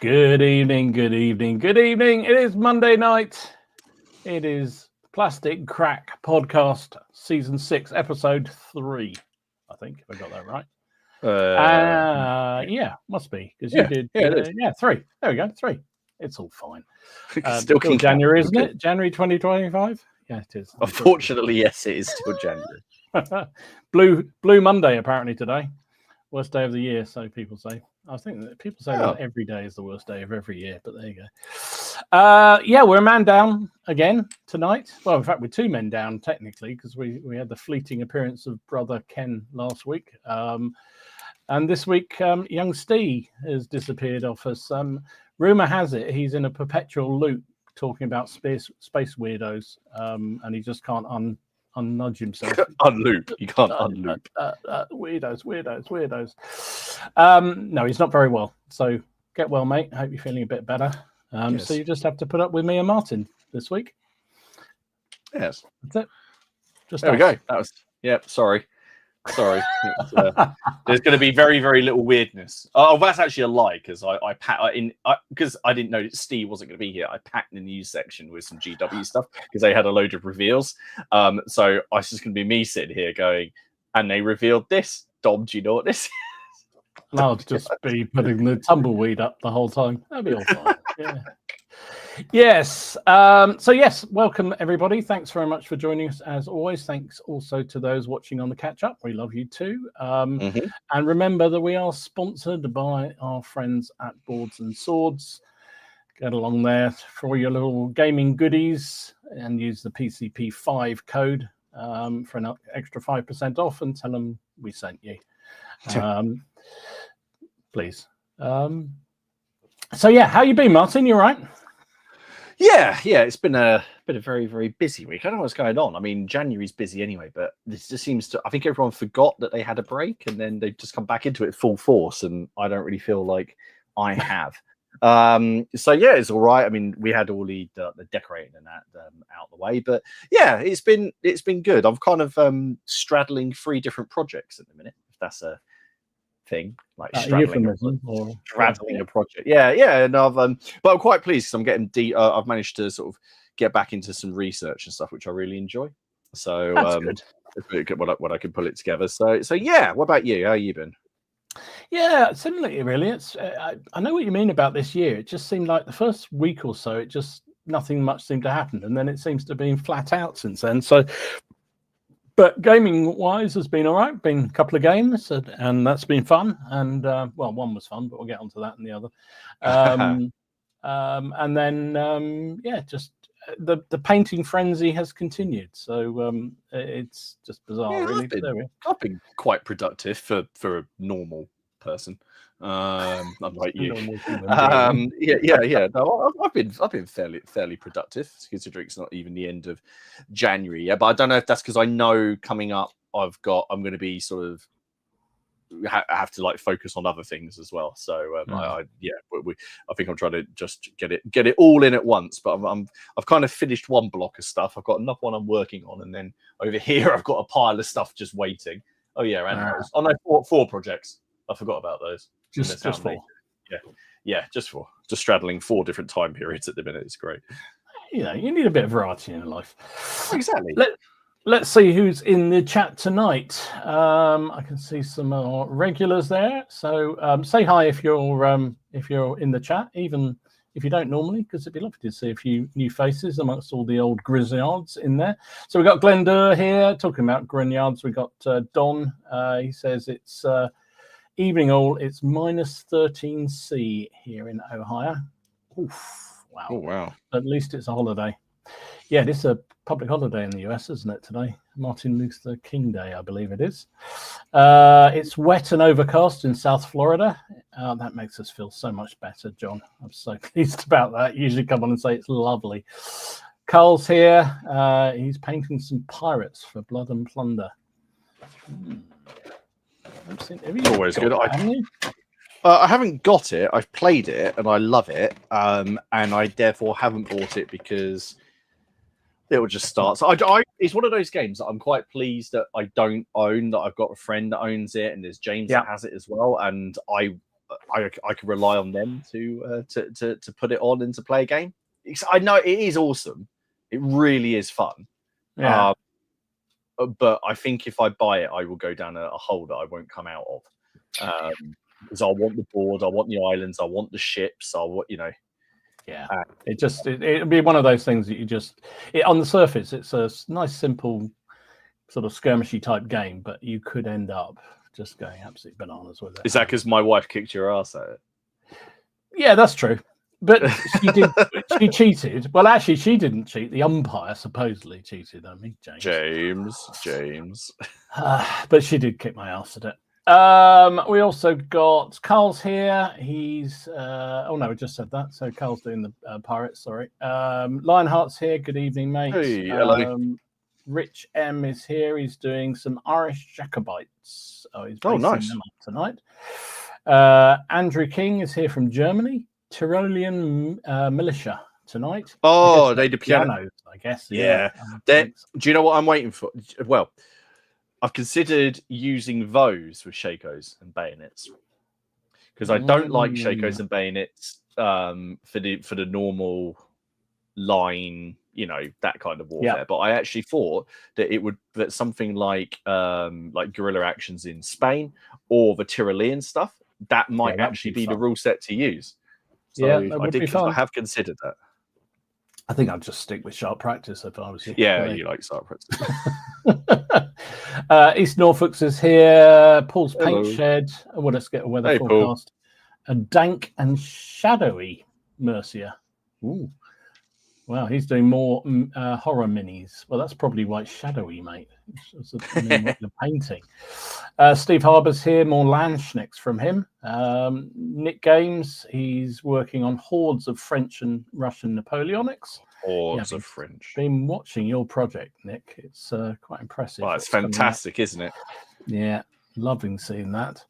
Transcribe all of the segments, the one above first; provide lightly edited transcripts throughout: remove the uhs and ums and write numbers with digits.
Good evening, good evening, good evening. It is Monday night. It is Plastic Crack Podcast, Season 6, Episode 3. I think, if I got that right. Yeah, must be, because you did. Yeah, 3. There we go, 3. It's all fine. Still January, isn't it? January 2025? Yeah, it is. Unfortunately, yes, it is still January. Blue Monday, apparently, today. Worst day of the year, so people say. I think that people say that every day is the worst day of every year, but there you go. Yeah, we're a man down again tonight. Well, in fact, we're 2 men down technically because we had the fleeting appearance of brother Ken last week. And this week, young Steve has disappeared off us. Rumor has it he's in a perpetual loop talking about space weirdos, and he just can't unnudge himself. Unloop. You can't unloop. Weirdos. No, he's not very well. So get well, mate. I hope you're feeling a bit better. Yes. So you just have to put up with me and Martin this week. Yes. That's it. Just there we go. That was. Yep. Sorry. There's going to be very, very little weirdness. Oh, that's actually a lie because because I didn't know that Steve wasn't going to be here. I packed the news section with some GW stuff because they had a load of reveals. So it's just going to be me sitting here going, and they revealed this. Dom, do you know what this is? And I'll just be putting the tumbleweed up the whole time. That'll be all fine. Yeah. Yes. So yes, welcome everybody. Thanks very much for joining us as always. Thanks also to those watching on the catch up. We love you too. And remember that we are sponsored by our friends at Boards and Swords. Get along there for all your little gaming goodies and use the PCP5 code for an extra 5% off and tell them we sent you. Please. So yeah, how you been, Martin? You all right? Yeah, it's been a very, very busy week. I don't know what's going on. I mean, January's busy anyway, but this just seems to. I think everyone forgot that they had a break, and then they've just come back into it full force. And I don't really feel like I have. So yeah, it's all right. I mean, we had all the decorating and that out the way, but yeah, it's been good. I'm kind of straddling 3 different projects at the minute, if that's a thing, like straddling a project. Yeah, and but I'm quite pleased because I'm getting I've managed to sort of get back into some research and stuff, which I really enjoy. So it's good when I can pull it together. So yeah. What about you? How you been? Yeah, similarly, really. It's I know what you mean about this year. It just seemed like the first week or so, nothing much seemed to happen, and then it seems to have been flat out since then. So. But gaming-wise has been all right. Been a couple of games, and that's been fun. And one was fun, but we'll get onto that and the other. And then just the painting frenzy has continued. So it's just bizarre, really. I've been quite productive for a normal person. Unlike you. Yeah. No, I've been fairly productive, considering it's not even the end of January. Yeah, but I don't know if that's because I know coming up I'm going to be sort of have to like focus on other things as well. So I think I'm trying to just get it all in at once. But I've kind of finished one block of stuff. I've got another one I'm working on, and then over here I've got a pile of stuff just waiting. Oh yeah, animals. Oh no, 4 projects. I forgot about those. Just 4. Yeah, just straddling 4 different time periods at the minute. It's great. You need a bit of variety in your life. Exactly. Let's see who's in the chat tonight. I can see some more regulars there. So say hi if you're in the chat, even if you don't normally, because it'd be lovely to see a few new faces amongst all the old grizzards in there. So we've got Glendor here talking about grignards. We've got Don. He says it's evening all. It's minus 13C here in Ohio. Oof, wow. Oh, wow. At least it's a holiday. Yeah, this is a public holiday in the US, isn't it, today? Martin Luther King Day, I believe it is. It's wet and overcast in South Florida. That makes us feel so much better, John. I'm so pleased about that. You usually come on and say it's lovely. Carl's here. He's painting some pirates for Blood and Plunder. Always good. I haven't got it. I've played it and I love it. And I therefore haven't bought it because it will just start. So it's one of those games that I'm quite pleased that I don't own, that I've got a friend that owns it, and there's James that has it as well. And I can rely on them to put it on and to play a game. I know it is awesome. It really is fun. Yeah. But I think if I buy it, I will go down a hole that I won't come out of. Because I want the board, I want the islands, I want the ships, I want, Yeah, it'd be one of those things that on the surface, it's a nice, simple sort of skirmishy type game, but you could end up just going absolutely bananas with it. Is that because my wife kicked your ass at it? Yeah, that's true. But she did. She cheated. Well, actually, she didn't cheat. The umpire supposedly cheated. I mean, James. But she did kick my ass at it. We also got Carl's here. He's oh no, we just said that. So Carl's doing the Pirates. Sorry. Lionheart's here. Good evening, mate. Hey, hello. Rich M is here. He's doing some Irish Jacobites. He's nice them up tonight. Andrew King is here from Germany. Tyrolean militia tonight. Oh, they do pianos, I guess. Yeah. Do you know what I'm waiting for? Well, I've considered using those with Shakos and bayonets because I don't like Shakos and bayonets for the normal line, that kind of warfare. Yeah. But I actually thought that something like guerrilla actions in Spain or the Tyrolean stuff that might actually be the rule set to use. So I have considered that. I think I'd just stick with sharp practice if I was you. Yeah, you like sharp practice. East Norfolk's is here. Paul's Hello. Paint Shed. Well, let's get a weather forecast. A dank and shadowy Mercia. Ooh. Wow, he's doing more horror minis. Well, that's probably why it's shadowy, mate. It's what you're painting. Steve Harbour's here. More Landschnicks from him. Nick Games, he's working on hordes of French and Russian Napoleonics. Hordes of French. Been watching your project, Nick. It's quite impressive. Well, it's fantastic, isn't it? Yeah, loving seeing that.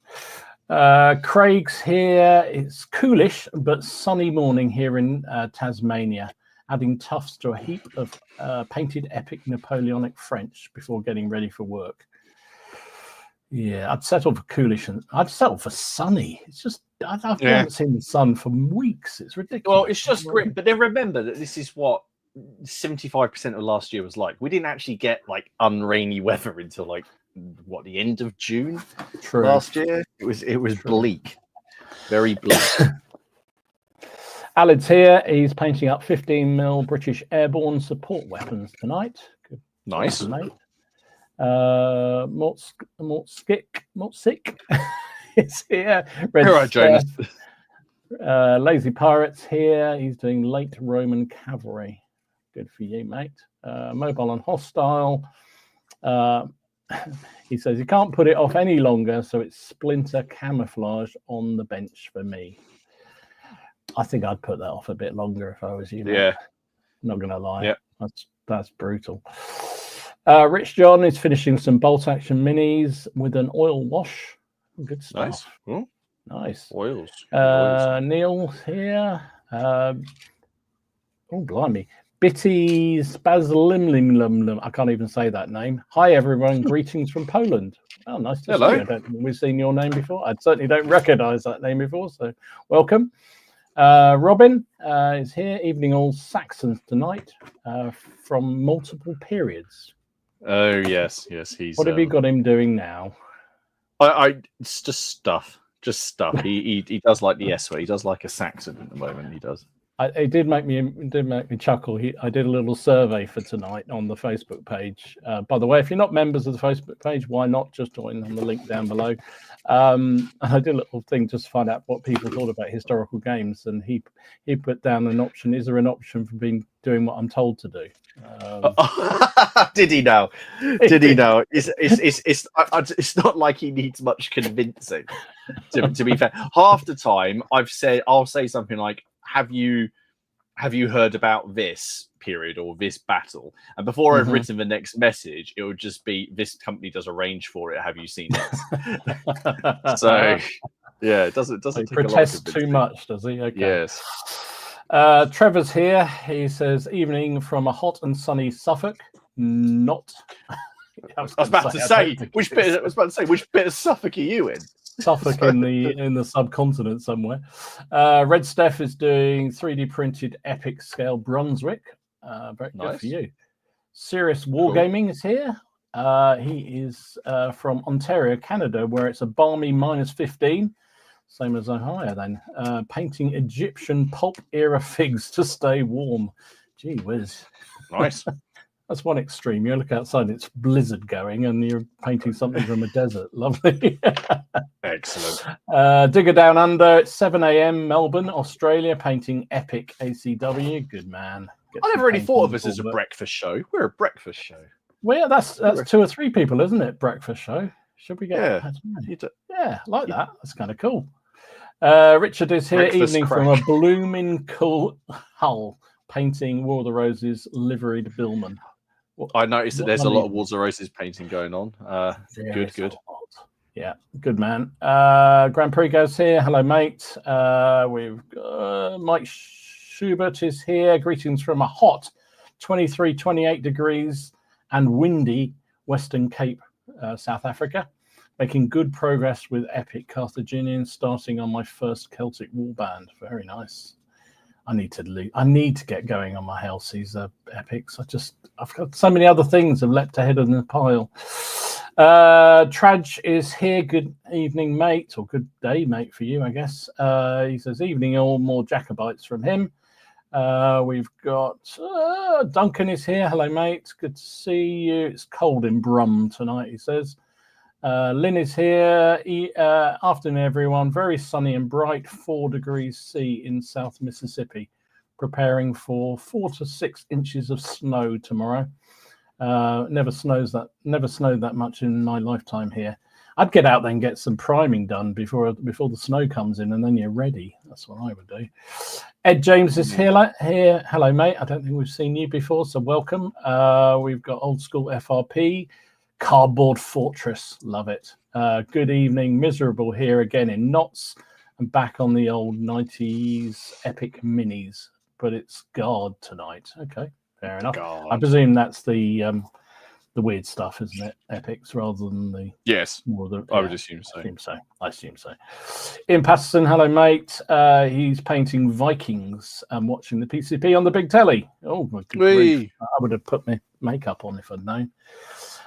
Craig's here. It's coolish but sunny morning here in Tasmania. Adding tufts to a heap of painted epic Napoleonic French before getting ready for work. Yeah, I'd settle for coolish and I'd settle for sunny. It's just I haven't seen the sun for weeks. It's ridiculous. Well, it's just grim. But then remember that this is what 75% of last year was like. We didn't actually get unrainy weather until the end of June last year. It was bleak, very bleak. Alad's here. He's painting up 15mm British airborne support weapons tonight. Good. Nice, mate. Mortsick is here. All right, Jonas. Lazy Pirates here. He's doing late Roman cavalry. Good for you, mate. Mobile and hostile. He says he can't put it off any longer, so it's splinter camouflage on the bench for me. I think I'd put that off a bit longer if I was you. Yeah. I'm not going to lie. Yeah. That's brutal. Rich John is finishing some bolt action minis with an oil wash. Good stuff. Nice. Ooh. Nice. Oils. Neil's here. Oh, blimey. Bitty Spazlimlimlum. I can't even say that name. Hi, everyone. Greetings from Poland. Oh, nice to see you. I don't think we've seen your name before. I certainly don't recognize that name before, so welcome. Robin is here. Evening all Saxons tonight from multiple periods. Oh, yes. He's. What have you got him doing now? It's just stuff. He does like the S word. He does like a Saxon at the moment. He does. It did make me chuckle. I did a little survey for tonight on the Facebook page. By the way, if you're not members of the Facebook page, why not just join on the link down below? I did a little thing just to find out what people thought about historical games, and he put down an option. Is there an option for doing what I'm told to do? Did he know? It's not like he needs much convincing. To be fair, half the time I'll say something like, Have you heard about this period or this battle? And before I've written the next message, it would just be, this company does a range for it. Have you seen it? So yeah, it doesn't take protest too much, does he? Okay. Yes. Trevor's here. He says, evening from a hot and sunny Suffolk. Not. I was about to say which bit of Suffolk are you in? Suffolk in the subcontinent somewhere. Red Steph is doing 3D printed epic scale Brunswick. Very good for you. Serious Wargaming is here. He is from Ontario, Canada, where it's a balmy -15. Same as Ohio then. Painting Egyptian pulp era figs to stay warm. Gee whiz. Nice. That's one extreme. You look outside, it's blizzard going, and you're painting something from a desert. Lovely. Excellent. Digger Down Under, it's 7 a.m. Melbourne, Australia, painting epic ACW. Good man. I never really thought of us as a breakfast show. We're a breakfast show. Well, yeah, that's 2 or 3 people, isn't it? Breakfast show. Should we get? Yeah, like that. That's kind of cool. Richard is here. Breakfast evening crack. from a blooming cool Hull, painting War of the Roses liveried billman. I noticed that there's a lot of Wars of Roses painting going on. Good. Yeah, good man. Grand Prix goes here. Hello, mate. We've Mike Schubert is here. Greetings from a hot 23, 28 degrees and windy Western Cape, South Africa. Making good progress with epic Carthaginians, starting on my first Celtic warband. Very nice. I need to get going on my Halcy's epics. I've got so many other things have leapt ahead of the pile. Traj is here. Good evening, mate, or good day, mate, for you, I guess. He says, evening all, more Jacobites from him. We've got Duncan is here. Hello, mate. Good to see you. It's cold in Brum tonight, he says. Lynn is here. Afternoon, everyone. Very sunny and bright. 4 degrees C in South Mississippi. Preparing for 4 to 6 inches of snow tomorrow. Never snowed that much in my lifetime here. I'd get out there and get some priming done before the snow comes in, and then you're ready. That's what I would do. Ed James is here. Hello, mate. I don't think we've seen you before, so welcome. We've got old school FRP. Cardboard Fortress, love it. Good evening, miserable here again in Knots and back on the old 90s epic minis, but it's God tonight. Okay, fair enough. God. I presume that's the weird stuff, isn't it? Epics rather than the I would assume so. I assume so. Ian Patterson, hello, mate. He's painting Vikings and watching the PCP on the big telly. Oh my goodness! I would have put my makeup on if I'd known.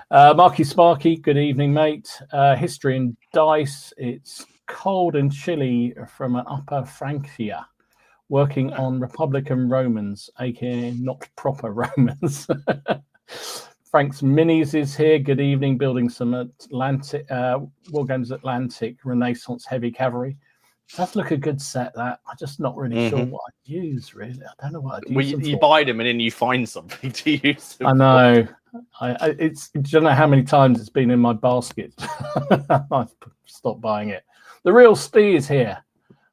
Marky Sparky, good evening, mate. History and Dice. It's cold and chilly from an upper Francia, working on Republican Romans, aka not proper Romans. Frank's Minis is here. Good evening, building some Atlantic Wargames Atlantic Renaissance heavy cavalry. Does look a good set, that. I'm just not really sure what I'd use, really. I don't know what I'd use. You buy them and then you find something to use them. I know. I don't know how many times it's been in my basket. I've stopped buying it. The real Stee is here.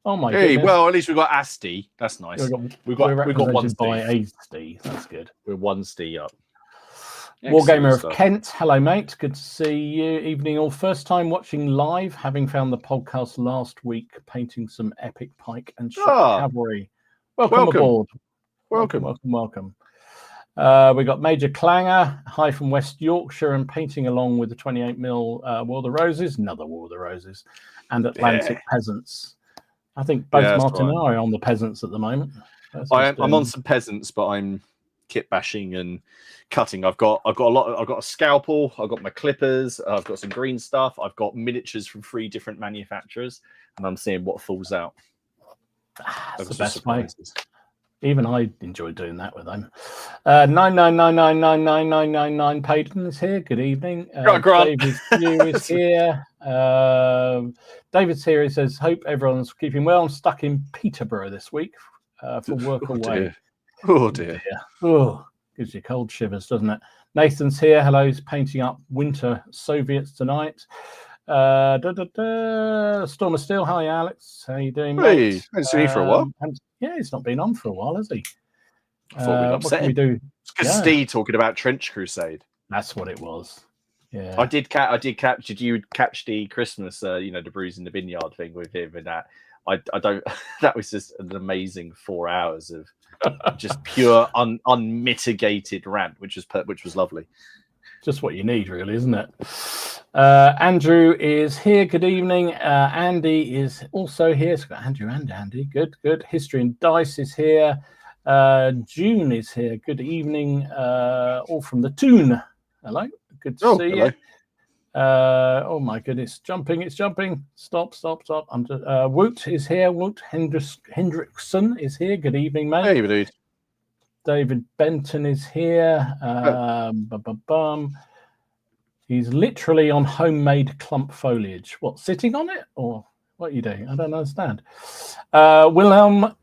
Oh my goodness. Well, at least we've got Asti. That's nice. We've got one Stee. By a Stee. That's good. We're one Stee up. Wargamer of Kent, hello mate, good to see you. Evening all, first time watching live, having found the podcast last week, painting some epic pike and shot cavalry. Welcome aboard. Welcome. We got Major Clanger, hi from West Yorkshire, and painting along with the 28mm War of the Roses, another War of the Roses, and Atlantic Peasants. I think both Martin and I are on the Peasants at the moment. I'm on some Peasants, but I'm kit bashing and cutting. I've got a scalpel, I've got my clippers, I've got some green stuff, I've got miniatures from 3 different manufacturers, and I'm seeing what falls out. That's the best way. Even I enjoy doing that with them. 999999999 Payton is here. Good evening. David is here. David's here. He says, hope everyone's keeping well. I'm stuck in Peterborough this week for work away. Oh dear. Oh, gives you cold shivers, doesn't it? Nathan's here. Hello, he's painting up winter Soviets tonight. Storm of Steel. Hi, Alex. How you doing, mate? Hey, haven't seen you for a while. He's not been on for a while, has he? I thought we'd upset what can we do? It's because Steve talking about Trench Crusade. That's what it was. Yeah, I did catch. Did you catch the Christmas, the Brews in the Vineyard thing with him and that? I don't. That was just an amazing 4 hours of just pure unmitigated rant, which was lovely. Just what you need, really, isn't it? Andrew is here. Good evening. Andy is also here. So got Andrew and Andy. Good. History and Dice is here. June is here. Good evening. All from the Toon. Hello. Good to see you. Oh my goodness, it's jumping. Stop. I'm just, Woot is here. Woot Hendrickson is here. Good evening, mate. Hey, dude. David Benton is here. He's literally on homemade clump foliage. What, sitting on it? Or what are you doing? I don't understand. Wilhelm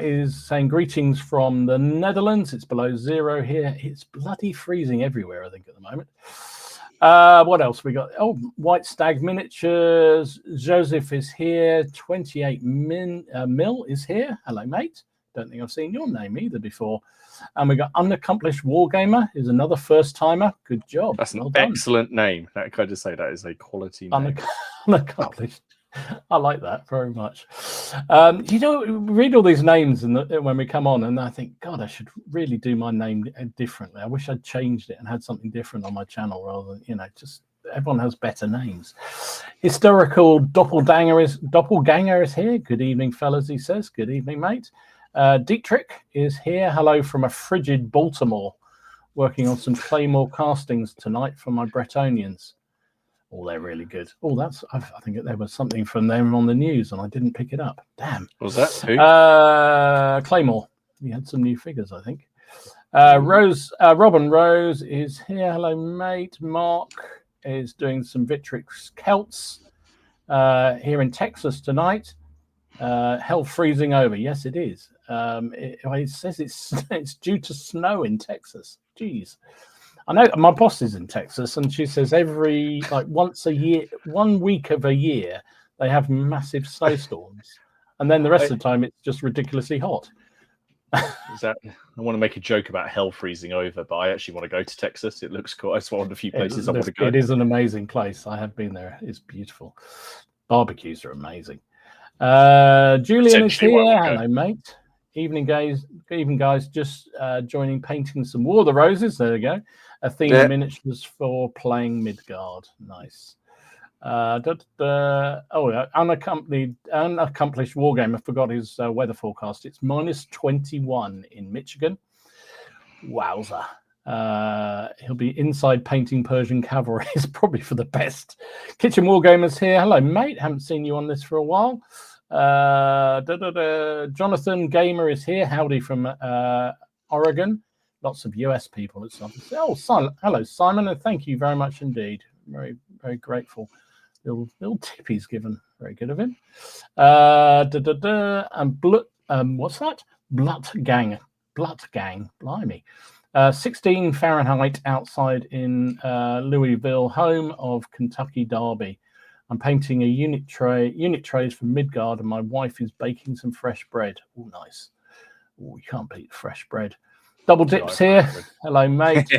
is saying greetings from the Netherlands. It's below 0 here. It's bloody freezing everywhere, I think, at the moment. What else we got? Oh, White Stag Miniatures. Joseph is here. 28 Mil is here. Hello, mate. Don't think I've seen your name either before. And we got Unaccomplished Wargamer, who's another first timer. Good job. That's an excellent name. That can I just say that is a quality name. Unaccomplished. I like that very much. Read all these names when we come on, and I think, God, I should really do my name differently. I wish I'd changed it and had something different on my channel rather than, just everyone has better names. Historical Doppelganger is here. Good evening, fellas, he says. Good evening, mate. Dietrich is here. Hello from a frigid Baltimore. Working on some Claymore castings tonight for my Bretonians. Oh, they're really good. Oh, I think there was something from them on the news and I didn't pick it up. Damn. What was that? Who? Claymore. He had some new figures, I think. Robin Rose is here. Hello, mate. Mark is doing some Vitrix Celts here in Texas tonight. Hell freezing over. Yes, it is. It says it's due to snow in Texas. Jeez. I know my boss is in Texas, and she says every once a year, 1 week of a year, they have massive snowstorms, and then the rest of the time it's just ridiculously hot. I want to make a joke about hell freezing over, but I actually want to go to Texas. It looks cool. It's one of the few places I want to go. It is an amazing place. I have been there. It's beautiful. Barbecues are amazing. Julian is here. Hello, mate. Evening, guys. Just joining, painting some War of the Roses. There we go. Athena miniatures for playing Midgard. Nice. Unaccomplished Wargamer forgot his weather forecast. It's -21 in Michigan. Wowza. He'll be inside painting Persian cavalry. It's probably for the best. Kitchen Wargamers here. Hello, mate. Haven't seen you on this for a while. Jonathan Gamer is here. Howdy from Oregon. Lots of US people. Hello, Simon, and thank you very much indeed. Very, very grateful. Little tip he's given. Very good of him. And what's that? Blut Gang. Blimey. 16 Fahrenheit outside in Louisville, home of Kentucky Derby. I'm painting a unit trays from Midgard, and my wife is baking some fresh bread. Oh, nice. Oh, you can't beat fresh bread. Double Dips here. Hello, mate.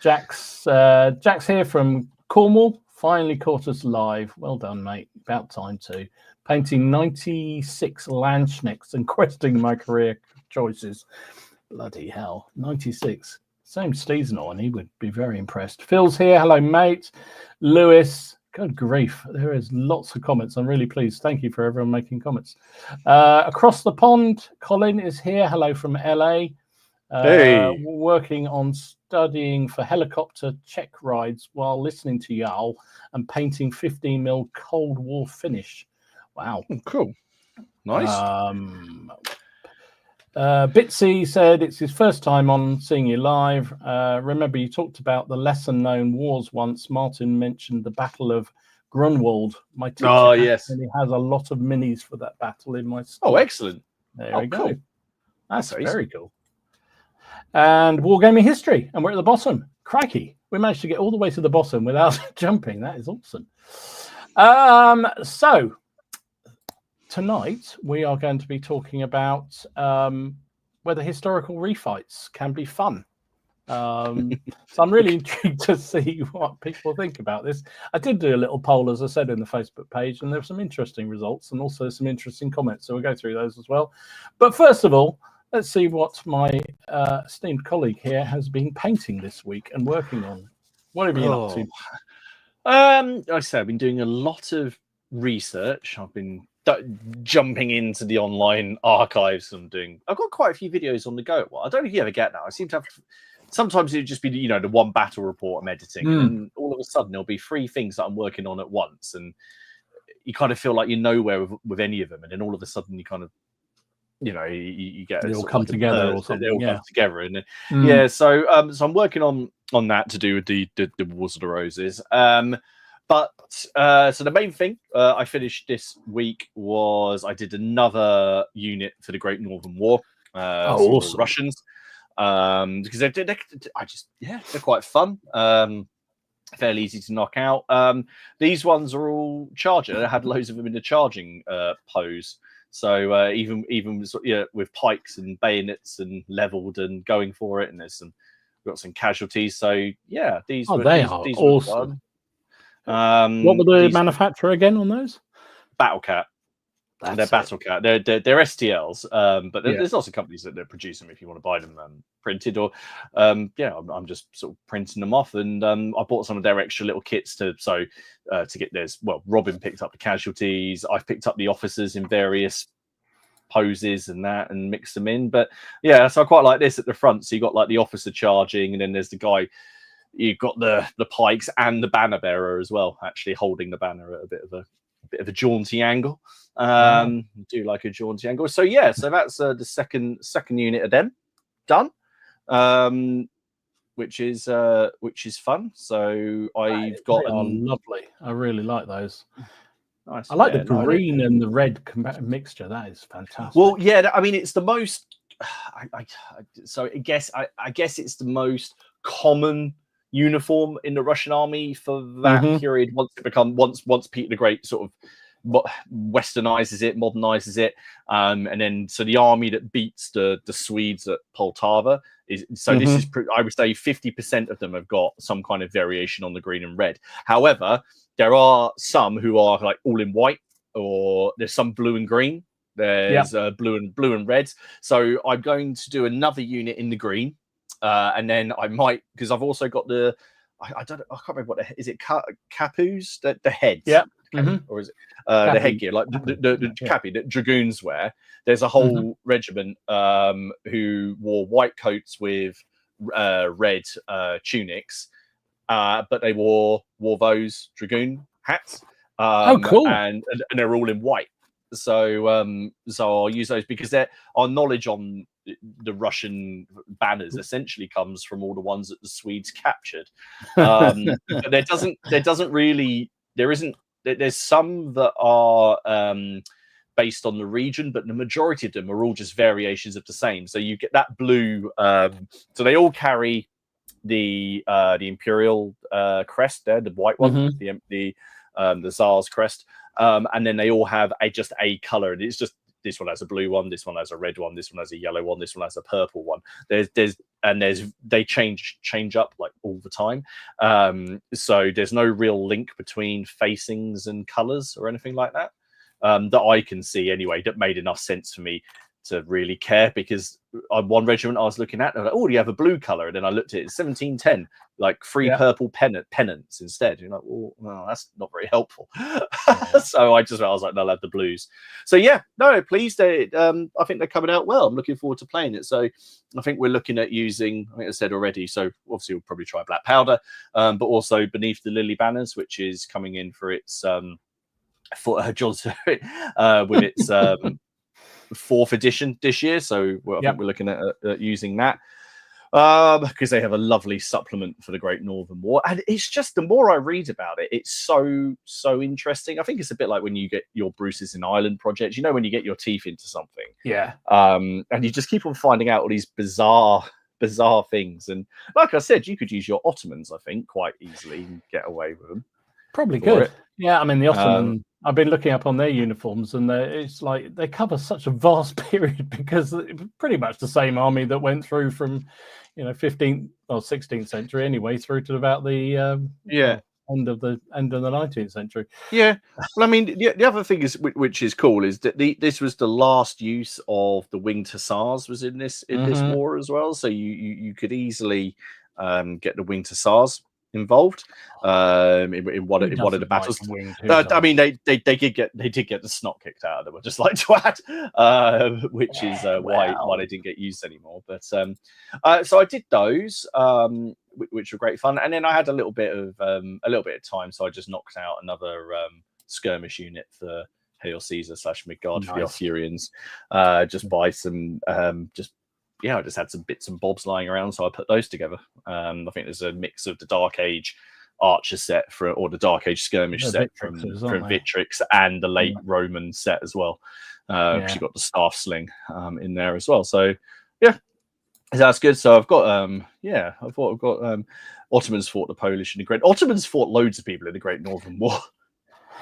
Jack's here from Cornwall. Finally caught us live. Well done, mate. About time too. Painting 96 Landschnecks and questing my career choices. Bloody hell. 96. Same Steve's not on. He would be very impressed. Phil's here. Hello, mate. Lewis. Good grief. There is lots of comments. I'm really pleased. Thank you for everyone making comments. Across the pond, Colin is here. Hello from LA. Working on studying for helicopter check rides while listening to y'all and painting 15mm Cold War finish. Wow. Cool. Nice. Bitsy said it's his first time on seeing you live. Remember, you talked about the lesser-known wars once. Martin mentioned the Battle of Grunwald. My teacher actually has a lot of minis for that battle in my store. Oh, excellent. There we go. Cool. That's very cool. And Wargaming History, and we're at the bottom. Crikey, we managed to get all the way to the bottom without jumping. That is awesome. So tonight we are going to be talking about whether historical refights can be fun. So I'm really intrigued to see what people think about this. I did do a little poll, as I said, in the Facebook page, and there were some interesting results and also some interesting comments. So we'll go through those as well. But first of all, let's see what my esteemed colleague here has been painting this week and working on. What have you been up to? Like I said, I've been doing a lot of research. I've been jumping into the online archives and I've got quite a few videos on the go. Well, I don't know if you ever get that. I seem to have. Sometimes it'd just be, the one battle report I'm editing, and then all of a sudden there'll be 3 things that I'm working on at once, and you kind of feel like you're nowhere with any of them, and then all of a sudden you kind of, you get they all come together or something. They all come together, and so I'm working on that to do with the Wars of the Roses. But so the main thing I finished this week was I did another unit for the Great Northern War. Awesome. The Russians, because they're quite fun. Fairly easy to knock out. These ones are all charging. I had loads of them in the charging pose. So even with pikes and bayonets and leveled and going for it, and we've got some casualties. So yeah, these are awesome. What were the manufacturer again on those? Battlecat. They're Battlecat. They're STLs, but there's lots of companies that produce them if you want to buy them printed. Or I'm just sort of printing them off, and I bought some of their extra little kits to get theirs. Well, Robin picked up the casualties. I've picked up the officers in various poses and mixed them in. But yeah, so I quite like this at the front. So you got like the officer charging, and then there's the guy. You've got the pikes and the banner bearer as well, actually holding the banner at a bit of a jaunty angle. Do like a jaunty angle. So yeah, so that's the second unit of them done, which is fun. So I've got lovely. I really like those. Nice. I like the green and the red mixture. That is fantastic. Well, yeah, I mean it's the most. So I guess it's the most common uniform in the Russian army for that period. Once Peter the Great sort of westernizes it, modernizes it, and then so the army that beats the Swedes at Poltava is this is I would say 50% of them have got some kind of variation on the green and red. However, there are some who are like all in white, or there's some blue and green. There's blue and reds. So I'm going to do another unit in the green. And then I might, because I've also got I can't remember is it capus, the heads, or is it the headgear, like the cappy that dragoons wear. There's a whole regiment who wore white coats with red tunics, but they wore those dragoon hats. Cool! And they're all in white. So I'll use those because our knowledge on the Russian banners essentially comes from all the ones that the Swedes captured. But there's some that are based on the region, but the majority of them are all just variations of the same. So you get that blue. So they all carry the imperial crest there, the white one, the Tsar's crest. And then they all have just a color. And it's just this one has a blue one, this one has a red one, this one has a yellow one, this one has a purple one. They change up like all the time. So there's no real link between facings and colors or anything like that that I can see anyway. That made enough sense for me to really care, because on one regiment I was looking at, like, oh, you have a blue color, and then I looked at it, 1710, like 3 purple pennants instead. You're like, well, that's not very helpful. So I was like, no, I'll have the blues. So yeah, no, please, I think they're coming out well. I'm looking forward to playing it. So I think we're looking at using, I think I said already, so obviously we'll probably try black powder, but also Beneath the Lily Banners, which is coming in for its with its 4th edition this year, so I think we're looking at using that because they have a lovely supplement for the Great Northern War, and it's just, the more I read about it, it's so interesting. I think it's a bit like when you get your Bruce's in Ireland project, when you get your teeth into something, and you just keep on finding out all these bizarre things. And like I said, you could use your Ottomans, I think, quite easily and get away with them. Probably good. Yeah, I mean, the Ottoman, I've been looking up on their uniforms, and it's like they cover such a vast period, because it's pretty much the same army that went through from 15th or 16th century anyway through to about the end of the 19th century. Yeah, well, I mean, the other thing is, which is cool, is that this was the last use of the winged hussars was in this war as well. So you could easily get the winged hussars involved in one of the battles. I mean, they did get the snot kicked out of them. I'd just like to add, which is why they didn't get used anymore. But so I did those, which were great fun, and then I had a little bit of time, so I just knocked out another skirmish unit for Hail Caesar / Midgard for the Arthurians. Just by some I just had some bits and bobs lying around, so I put those together. I think there's a mix of the Dark Age Archer set or the Dark Age Skirmish set from Victrix and the late Roman set as well. Because you've got the Staff Sling in there as well. So yeah, that's good. So I've got I've got Ottomans fought the Polish in the Great. Ottomans fought loads of people in the Great Northern War.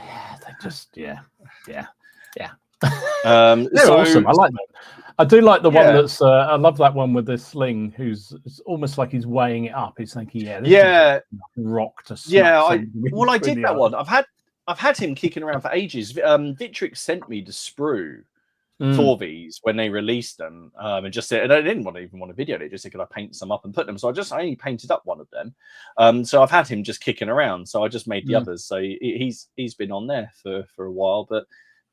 Yeah, they just yeah. They're awesome. I like that. I do like the one that's. I love that one with the sling. It's almost like he's weighing it up. He's thinking, rock to. I did that one. I've had him kicking around for ages. Victrix sent me the sprue for these when they released them, and just said, and I didn't even want a video. They just said, could I paint some up and put them? So I only painted up one of them. So I've had him just kicking around. So I just made the others. So he's been on there for a while, but.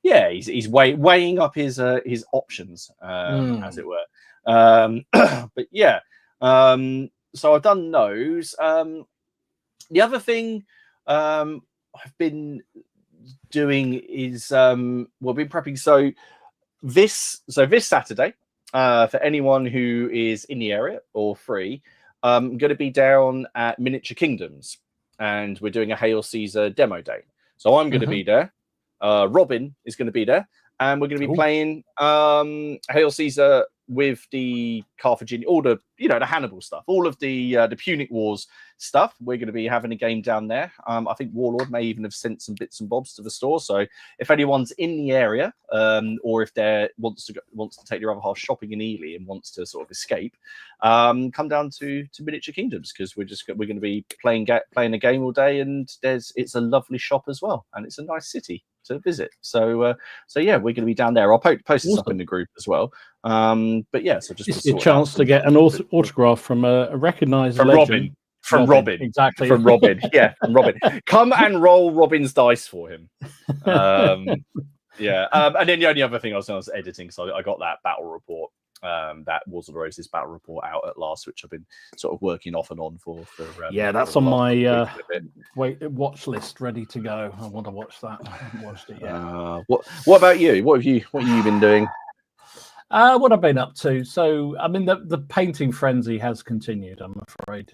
Yeah, he's weighing up his options, as it were. But yeah, so I've done those. The other thing I've been doing is been prepping. So this Saturday, for anyone who is in the area or free, I'm going to be down at Miniature Kingdoms, and we're doing a Hail Caesar demo day. So I'm going to be there. Robin is going to be there, and we're going to be playing Hail Caesar with the Carthaginian, all the the Hannibal stuff, all of the Punic Wars stuff. We're going to be having a game down there. I think Warlord may even have sent some bits and bobs to the store. So if anyone's in the area, or if they wants to take their other half shopping in Ely and wants to sort of escape, come down to Miniature Kingdoms, because we're going to be playing a game all day, and it's a lovely shop as well, and it's a nice city to visit. So yeah, we're going to be down there. I'll post this up in the group as well. But yeah, so just it's a chance to get an autograph from a recognised legend. Robin, exactly. From Robin, from Robin. Come and roll Robin's dice for him. And then the only other thing I was editing, so I got that battle report, that Wars of the Roses battle report out at last, which I've been sort of working off and on for. That's on my watch list, ready to go. I want to watch that. I haven't watched it yet. What about you? What have you been doing? What I've been up to. So, I mean, the painting frenzy has continued, I'm afraid,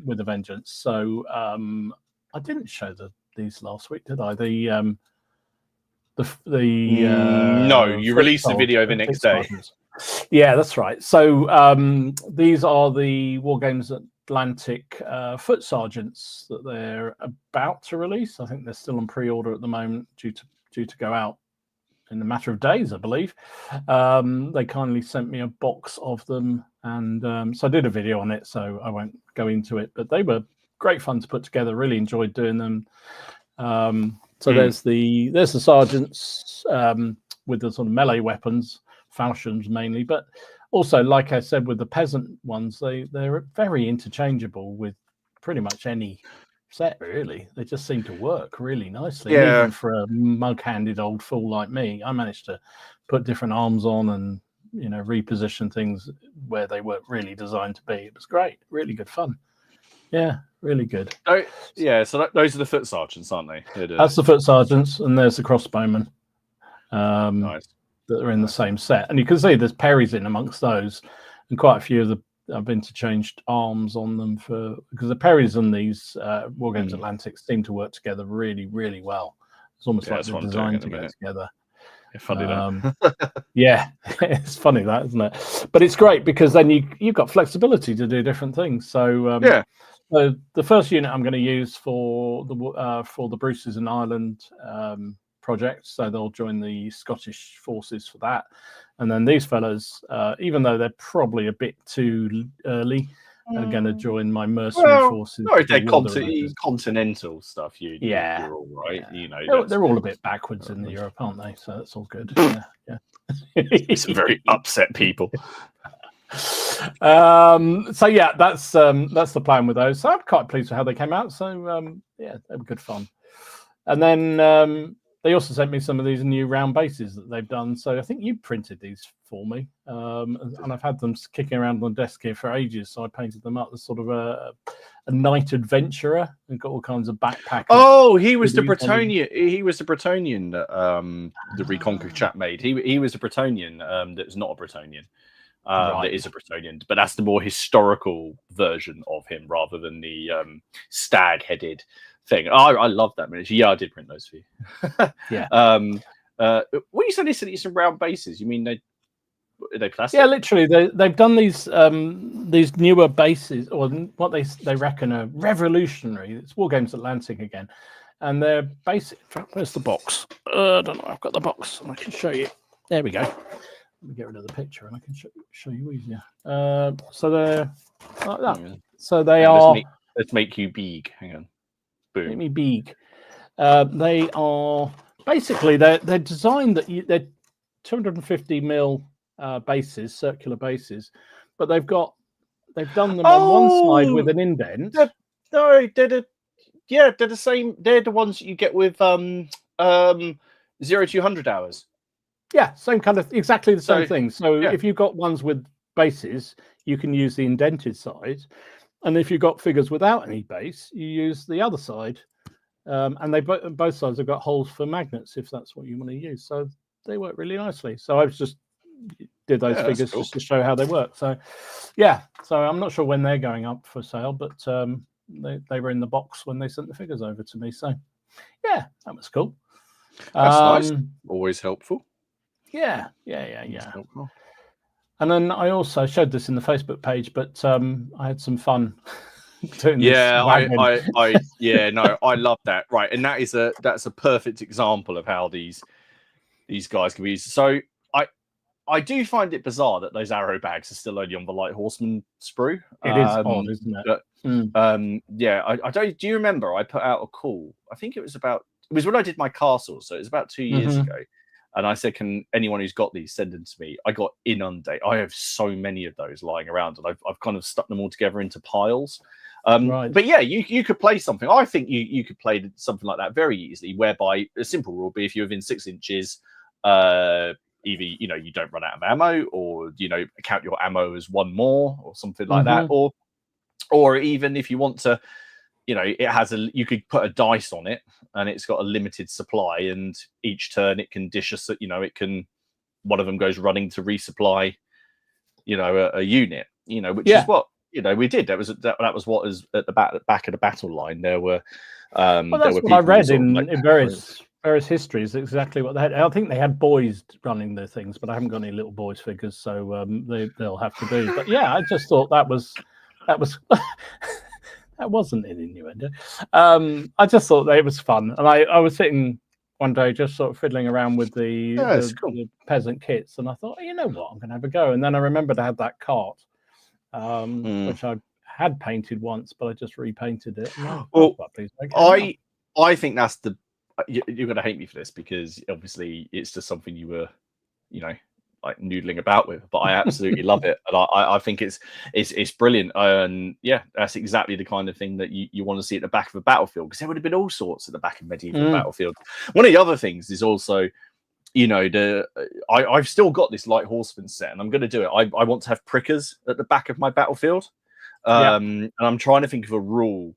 with a vengeance. So, I didn't show these last week, did I? No, you released the video the next day. Yeah, that's right. So, these are the War Games Atlantic foot sergeants that they're about to release. I think they're still on pre-order at the moment, due to go out in a matter of days, I believe. They kindly sent me a box of them, and so I did a video on it, so I won't go into it, but they were great fun to put together. Really enjoyed doing them. So there's the sergeants with the sort of melee weapons, falchions mainly, but also, like I said, with the peasant ones, they're very interchangeable with pretty much any set, really. They just seem to work really nicely. Yeah. Even for a mug-handed old fool like me, I managed to put different arms on and reposition things where they weren't really designed to be. It was great, really good fun. Yeah, really good. Oh, yeah. So those are the foot sergeants, aren't they? That's the foot sergeants, and there's the crossbowmen. Nice. That are in the same set, and you can see there's Perrys in amongst those, and quite a few of the I've interchanged arms on them because the Perrys and these War Games Atlantic seem to work together really, really well. It's almost like they're designed to go together. Yeah, funny that. Yeah, it's funny that, isn't it? But it's great because then you've got flexibility to do different things. So so the first unit I'm going to use for the Bruces in Ireland project, so they'll join the Scottish forces for that. And then these fellas, even though they're probably a bit too early, are going to join my mercenary forces. No, they're continental stuff. You're all right. Yeah. They're all a bit backwards in Europe, aren't they? So that's all good. Yeah. It's very upset people. So yeah, that's the plan with those. So I'm quite pleased with how they came out. So yeah, they were good fun. And then they also sent me some of these new round bases that they've done. So I think you printed these for me, and I've had them kicking around on the desk here for ages. So I painted them up as sort of a night adventurer and got all kinds of backpackers. Oh, he was the Bretonian. He was the Bretonian that the Reconquer chap made. He was a Bretonian that's not a Bretonian. That is a Bretonian, but that's the more historical version of him rather than the stag-headed thing. I love that miniature. Yeah, I did print those for you. Yeah. When you say they some round bases, you mean are they plastic? Yeah, literally. They've done these newer bases, or what they reckon are revolutionary. It's War Games Atlantic again, and they're basic. Where's the box? I don't know. I've got the box, and I can show you. There we go. Let me get rid of the picture, and I can show you easier. So they're like that. So they are. Let's make you big. Hang on. Boom. Make me big. They are basically they're designed that they're 250 mil bases, circular bases, but they've done them on one side with an indent. They're the same. They're the ones that you get with 0 to 100 hours. Yeah, same kind of exactly the same thing. So if you've got ones with bases, you can use the indented side, and if you've got figures without any base, you use the other side. And they both sides have got holes for magnets if that's what you want to use. So they work really nicely. So I just did those figures just to show how they work. So yeah, so I'm not sure when they're going up for sale, but they were in the box when they sent the figures over to me. So yeah, that was cool. That's nice. Always helpful. Yeah. And then I also showed this in the Facebook page, but I had some fun. I love that. Right, and that's a perfect example of how these guys can be used. So I do find it bizarre that those arrow bags are still only on the Light Horseman sprue. It is odd, isn't it? But, yeah, I don't. Do you remember? I put out a call. I think it was when I did my castle, so it was about 2 years ago. And I said, can anyone who's got these send them to me? I got inundated. I have so many of those lying around, and I've kind of stuck them all together into piles. But yeah, you could play something. I think you could play something like that very easily, whereby a simple rule would be if you're within 6 inches, either you don't run out of ammo, or count your ammo as one more, or something like that, or even if you want to, you could put a dice on it, and it's got a limited supply, and each turn it can dish us. One of them goes running to resupply, a unit, which is what. We did. That was what was at the back of the battle line. There were. That's what I read in various histories. Exactly what they had. I think they had boys running the things, but I haven't got any little boys figures, so they'll have to do. But yeah, I just thought that was that wasn't an innuendo. I just thought that it was fun, and I was sitting one day just sort of fiddling around with the peasant kits, and I thought, you know what, I'm going to have a go. And then I remembered I had that cart. Which I had painted once, but I just repainted it. I think that's you're going to hate me for this, because obviously it's just something you were, like noodling about with. But I absolutely love it, and I think it's brilliant. And yeah, that's exactly the kind of thing that you want to see at the back of a battlefield, because there would have been all sorts at the back of medieval battlefield. One of the other things is also, I've still got this Light Horseman set, and I'm going to do it. I want to have prickers at the back of my battlefield, and I'm trying to think of a rule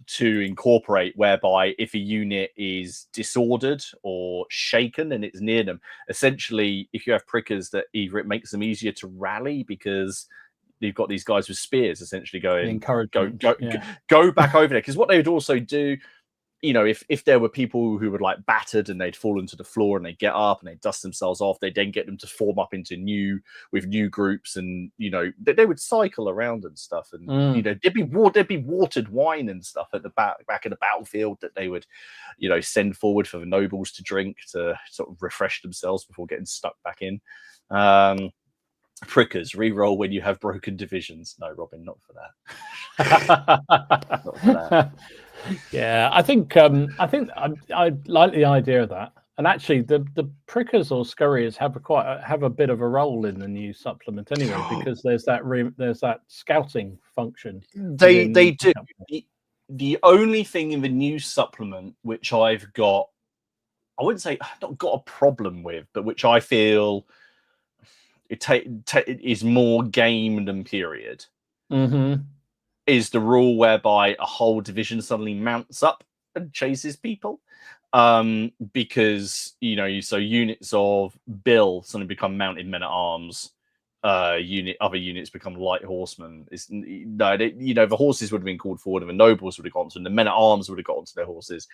to incorporate whereby if a unit is disordered or shaken and it's near them, essentially, if you have prickers, that either it makes them easier to rally because you've got these guys with spears essentially going, go back over there. Because what they would also do, if there were people who were like battered and they'd fallen to the floor and they get up and they dust themselves off, they'd then get them to form up into new groups, and they would cycle around and stuff, and there'd be watered wine and stuff at the back of the battlefield that they would send forward for the nobles to drink to sort of refresh themselves before getting stuck back in. Prickers, re-roll when you have broken divisions. No, Robin, not for that. Not for that. Yeah, I think I like the idea of that. And actually, the prickers or scurriers have a bit of a role in the new supplement anyway, because there's that scouting function. They do. The only thing in the new supplement which I've got, I wouldn't say not got a problem with, but which I feel it is more game than period, is the rule whereby a whole division suddenly mounts up and chases people. Because so units of Bill suddenly become mounted men at arms. Other units become light horsemen. The horses would have been called forward, and the nobles would have gone to, and the men at arms would have got onto their horses,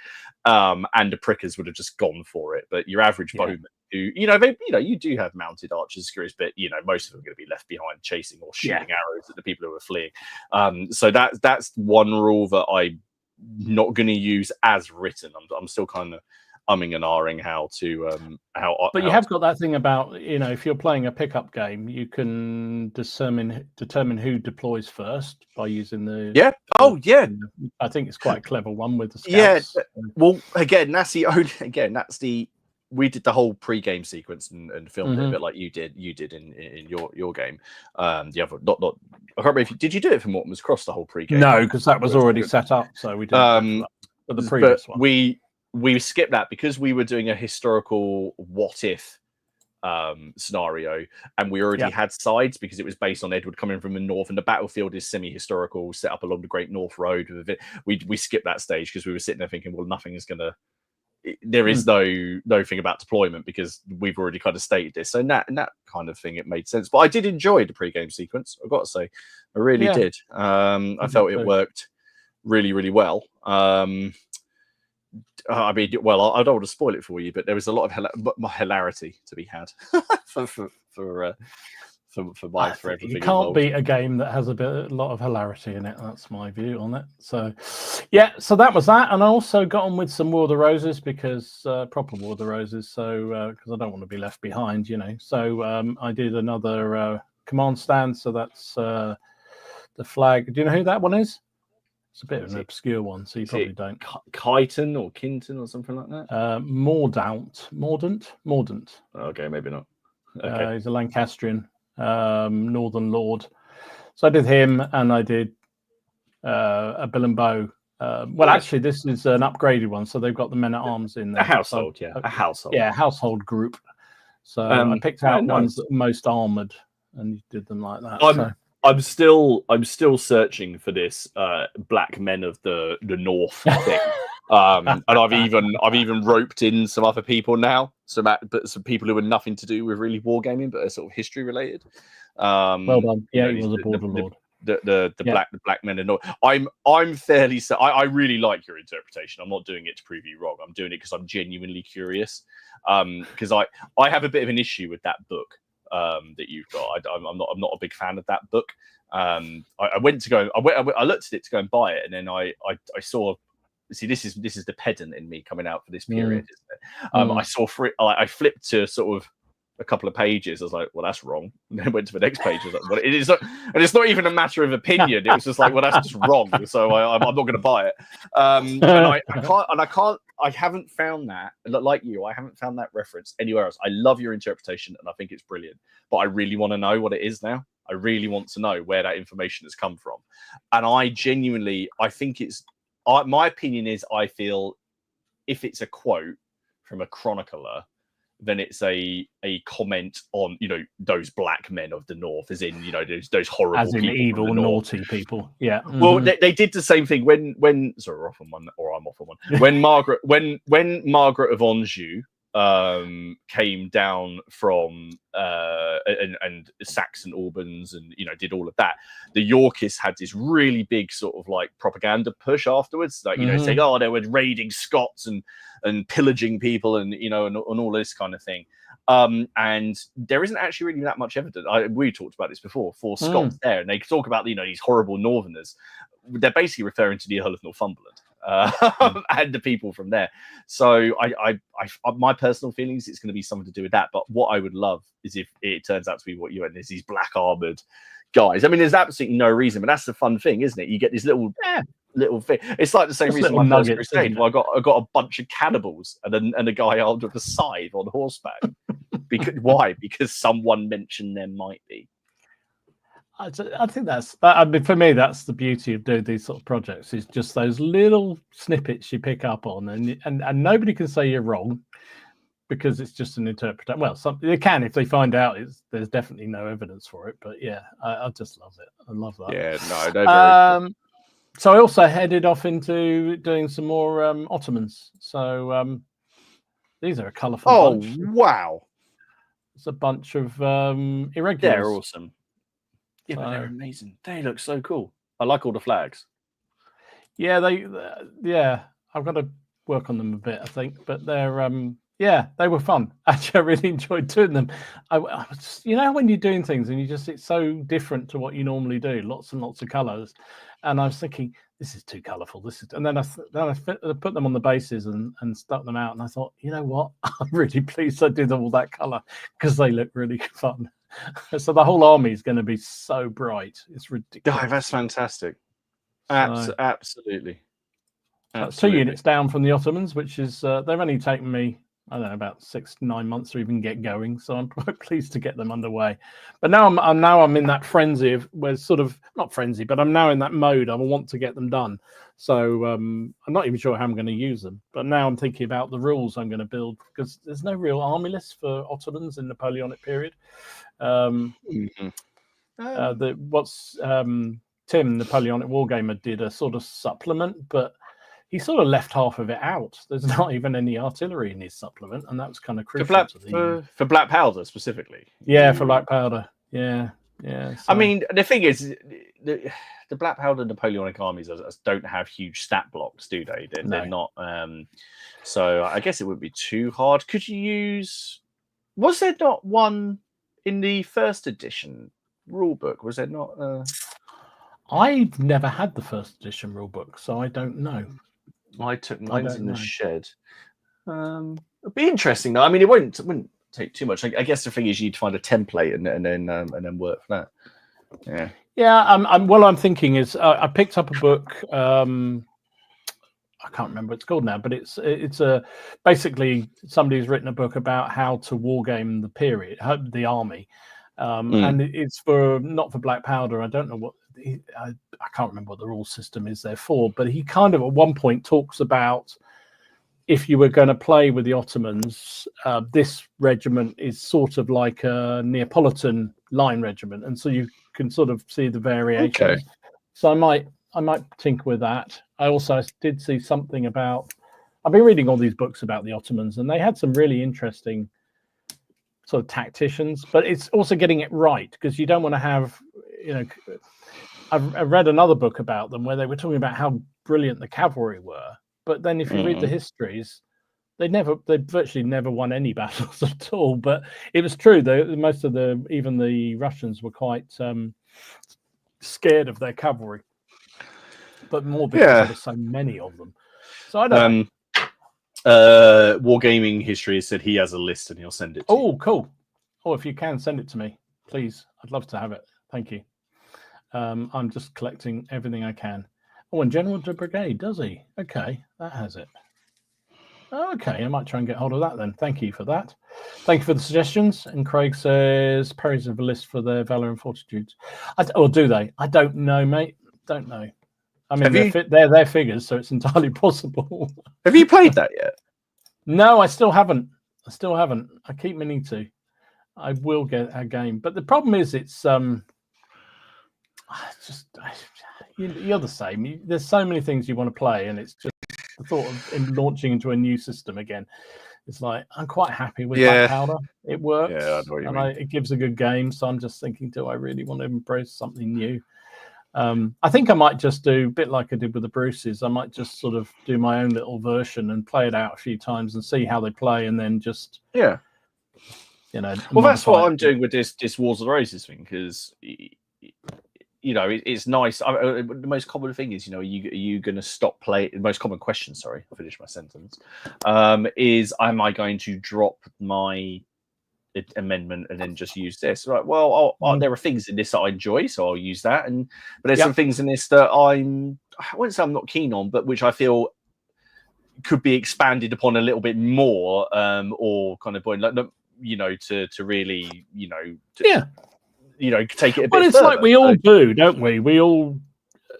and the prickers would have just gone for it. But your average bowman, who you do have mounted archers, screws, but most of them are going to be left behind chasing or shooting arrows at the people who are fleeing. So that's one rule that I'm not going to use as written. I'm still kind of umming and ahhing how to But you have got that thing about if you're playing a pickup game, you can determine who deploys first by using the I think it's quite a clever one with the scouts. Well, again, we did the whole pre-game sequence and filmed it a bit like you did in your game. The other not I can't remember did you do it for Mortimer's Cross, the whole pre-game? No, because that was already set up, so we didn't. But the previous one, we skipped that because we were doing a historical what if scenario, and we already had sides because it was based on Edward coming from the north, and the battlefield is semi-historical, set up along the Great North Road. We skipped that stage because we were sitting there thinking, well, nothing is gonna. There is no thing about deployment because we've already kind of stated this. So in that kind of thing, it made sense. But I did enjoy the pre-game sequence. I've got to say, I really did. I felt it worked really, really well. I mean, I don't want to spoil it for you, but there was a lot of hilarity to be had for everything. You can't beat a game that has a lot of hilarity in it. That's my view on it. So, so that was that, and I also got on with some War of the Roses because proper War of the Roses. So because I don't want to be left behind, So I did another command stand. So that's the flag. Do you know who that one is? It's a bit of an obscure one, so you probably don't. Kyton or Kinton or something like that. Mordant. Okay, maybe not. Okay. He's a Lancastrian. Northern Lord. So I did him, and I did a Bill and Bow. Actually, this is an upgraded one, so they've got the men at arms in there. A household, a household. Yeah, household group. So I picked out ones that were most armored, and did them like that. I'm still searching for this black men of the North thing. And I've even roped in some other people now, some people who are nothing to do with really wargaming, but are sort of history related. Well done. Yeah, he was a border lord. The black men and I'm fairly I really like your interpretation. I'm not doing it to prove you wrong. I'm doing it because I'm genuinely curious. Because I have a bit of an issue with that book that you've got. I'm not a big fan of that book. I looked at it to go and buy it, and then I saw. See, this is the pedant in me coming out for this period, isn't it? I saw I flipped to sort of a couple of pages. I was like, well, that's wrong. And then went to the next page. I was like, well, it is not, and it's not even a matter of opinion. It was just like, well, that's just wrong. So I'm not going to buy it. And I haven't found that, like you, I haven't found that reference anywhere else. I love your interpretation and I think it's brilliant, but I really want to know what it is now. I really want to know where that information has come from. And I think it's, my opinion is, I feel if it's a quote from a chronicler, then it's a comment on, those black men of the North, as in, those horrible, as in people evil, naughty people. Yeah. Well, they did the same thing when sorry, we're off on one, or I'm off on one. When Margaret of Anjou came down from and sacked St Albans and did all of that, the Yorkists had this really big sort of like propaganda push afterwards, like saying, oh, they were raiding Scots and pillaging people and and all this kind of thing. And there isn't actually really that much evidence. We talked about this before for Scots there, and they talk about these horrible Northerners. They're basically referring to the Earl of Northumberland and the people from there. So I my personal feelings, it's going to be something to do with that. But what I would love is if it turns out to be what you and there's these black armored guys. I mean, there's absolutely no reason, but that's the fun thing, isn't it? You get these little little thing. It's like the same Just reason little my first nuggets, crusade. isn't it? Where I got a bunch of cannibals and a guy armed with a scythe on horseback. Why? Because someone mentioned there might be. I think I mean, for me, that's the beauty of doing these sort of projects, is just those little snippets you pick up on, and nobody can say you're wrong, because it's just an interpretation. Well, they can if they find out there's definitely no evidence for it. But yeah, I just love it. I love that. Yeah, no, very cool. So I also headed off into doing some more Ottomans. So these are a colourful bunch. Wow. It's a bunch of irregulars. They're awesome. Yeah, but they're amazing. They look so cool. I like all the flags. Yeah, I've got to work on them a bit, I think, but they're they were fun. Actually, I really enjoyed doing them. I was just, when you're doing things and it's so different to what you normally do, lots and lots of colours, and I was thinking, this is too colourful. And then I put them on the bases and stuck them out, and I thought, you know what, I'm really pleased I did all that colour, because they look really fun. So the whole army is going to be so bright. It's ridiculous. Oh, that's fantastic. Absolutely. That's 2 units down from the Ottomans, which is they've only taken me, I don't know, about 6 to 9 months to even get going. So I'm quite pleased to get them underway. But now I'm in that frenzy of where sort of not frenzy, but I'm now in that mode. I want to get them done. So I'm not even sure how I'm going to use them. But now I'm thinking about the rules I'm going to build, because there's no real army list for Ottomans in the Napoleonic period. Tim, Napoleonic Wargamer, did a sort of supplement, but he sort of left half of it out. There's not even any artillery in his supplement, and that was kind of crucial for black powder specifically. Yeah, for black powder. Yeah. So. I mean, the thing is, the black powder Napoleonic armies don't have huge stat blocks, do they? They're not. So I guess it wouldn't be too hard. Could you use? Was there not one in the first edition rulebook? Was there not? I've never had the first edition rulebook, so I don't know. I took mine in the shed. It'd be interesting though. I mean, it wouldn't take too much. I guess the thing is, you'd find a template and then work for that. Yeah. What I'm thinking is, I picked up a book. I can't remember what it's called now, but it's basically somebody's written a book about how to wargame the period, the army, and it's not for black powder. I don't know what. I can't remember what the rule system is there for, but he kind of at one point talks about, if you were going to play with the Ottomans, this regiment is sort of like a Neapolitan line regiment, and so you can sort of see the variation. Okay. So I might tinker with that. I also did see something about. I've been reading all these books about the Ottomans, and they had some really interesting sort of tacticians, but it's also getting it right, because you don't want to have, I've read another book about them where they were talking about how brilliant the cavalry were, but then if you read the histories, they virtually never won any battles at all. But it was true, most of even the Russians were quite scared of their cavalry, but more because there were so many of them. So I don't know. Wargaming History said he has a list and he'll send it to you. Oh, cool. Oh, if you can, send it to me, please. I'd love to have it. Thank you. I'm just collecting everything I can. Oh, and General de Brigade, does he? Okay, that has it. Okay, I might try and get hold of that then. Thank you for that. Thank you for the suggestions. And Craig says, Perry's have a list for their Valor and Fortitudes. Or do they? I don't know, mate. Don't know. I mean, they're their figures, so it's entirely possible. Have you played that yet? No, I still haven't. I keep meaning to. I will get a game. But the problem is you're the same. There's so many things you want to play, and it's just the thought of launching into a new system again. It's like, I'm quite happy with Black Powder. It works. Yeah, I know what you mean. It gives a good game. So I'm just thinking, do I really want to embrace something new? I think I might just do a bit like I did with the Bruces. I might just sort of do my own little version and play it out a few times and see how they play, and then just well, that's what I'm doing with this Wars of the Roses thing, because it's nice. The most common thing is, are you going to stop playing? The most common question, sorry, I'll finish my sentence, is, am I going to drop my amendment and then just use this? Right. Well, there are things in this that I enjoy, so I'll use that. But there's some things in this that wouldn't say I'm not keen on, but which I feel could be expanded upon a little bit more, or kind of point, like, to really, take it a bit. Well, it's further. like we all do, don't we? We all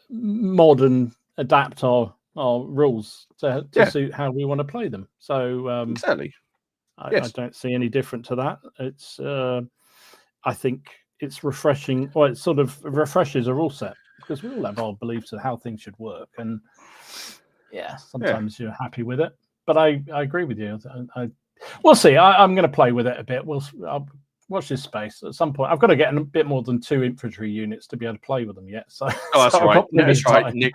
mod and adapt our rules to suit how we want to play them. So exactly, I don't see any different to that. It's I think it's refreshing. Well, it sort of refreshes a rule set because we all have our beliefs of how things should work, and sometimes you're happy with it. But I agree with you. We'll see. I'm going to play with it a bit. I'll watch this space at some point. I've got to get a bit more than 2 infantry units to be able to play with them yet. So that's right. That's right.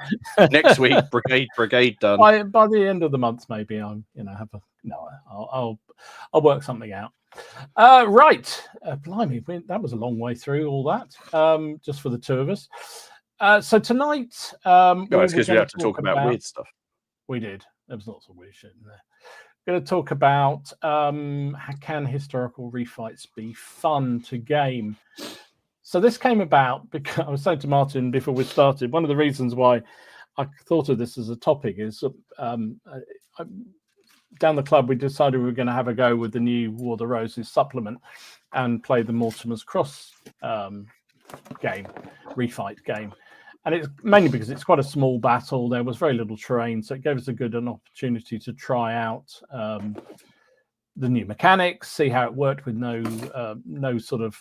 Next week, brigade done. By the end of the month, maybe I'll work something out. Right, blimey, that was a long way through all that. Just for the 2 of us. So tonight, it's because we have to talk about weird stuff. We did. There was lots of weird shit in there. We're going to talk about can historical refights be fun to game? So this came about because I was saying to Martin before we started, one of the reasons why I thought of this as a topic is down the club we decided we were going to have a go with the new War of the Roses supplement and play the Mortimer's Cross refight game. And it's mainly because it's quite a small battle. There was very little terrain, so it gave us an opportunity to try out the new mechanics, see how it worked with no sort of,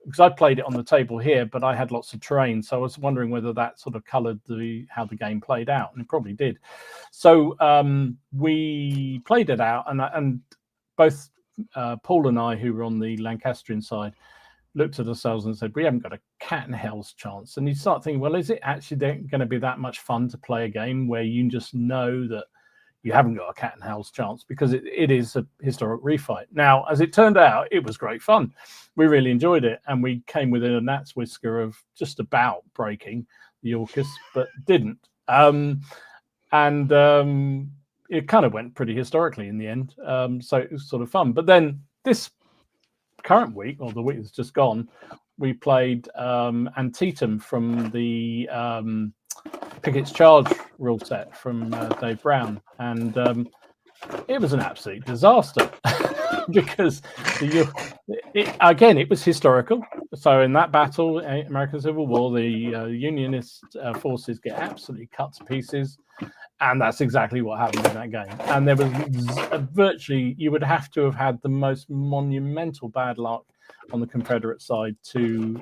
because I played it on the table here, but I had lots of terrain, so I was wondering whether that sort of coloured how the game played out, and it probably did. So we played it out, and both Paul and I, who were on the Lancastrian side, looked at ourselves and said, we haven't got a cat in hell's chance. And you start thinking, well, is it actually going to be that much fun to play a game where you just know that you haven't got a cat in hell's chance, because it is a historic refight. Now, as it turned out, it was great fun. We really enjoyed it, and we came within a gnat's whisker of just about breaking the Orcus, but didn't. It kind of went pretty historically in the end, so it was sort of fun. But then this current week, or the week that's just gone, we played Antietam from the Pickett's Charge rule set from Dave Brown, and it was an absolute disaster because it was historical. So in that battle, American Civil War, the Unionist forces get absolutely cut to pieces, and that's exactly what happened in that game. And there was virtually, you would have to have had the most monumental bad luck on the Confederate side to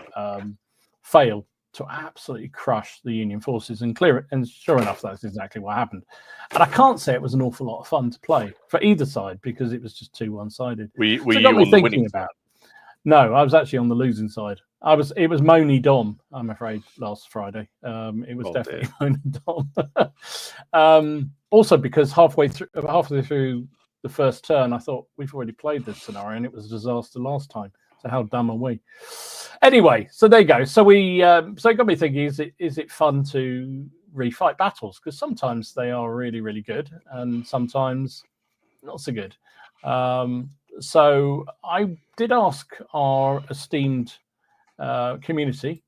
fail to absolutely crush the Union forces and clear it. And sure enough, that's exactly what happened. And I can't say it was an awful lot of fun to play for either side because it was just too one-sided. Were you on the winning side? No, I was actually on the losing side. It was Moni Dom, I'm afraid, last Friday. It was definitely Moni Dom. Also because halfway through the first turn, I thought we've already played this scenario and it was a disaster last time. So how dumb are we? Anyway, so there you go. So so it got me thinking: is it fun to refight battles? Because sometimes they are really, really good, and sometimes not so good. So I did ask our esteemed community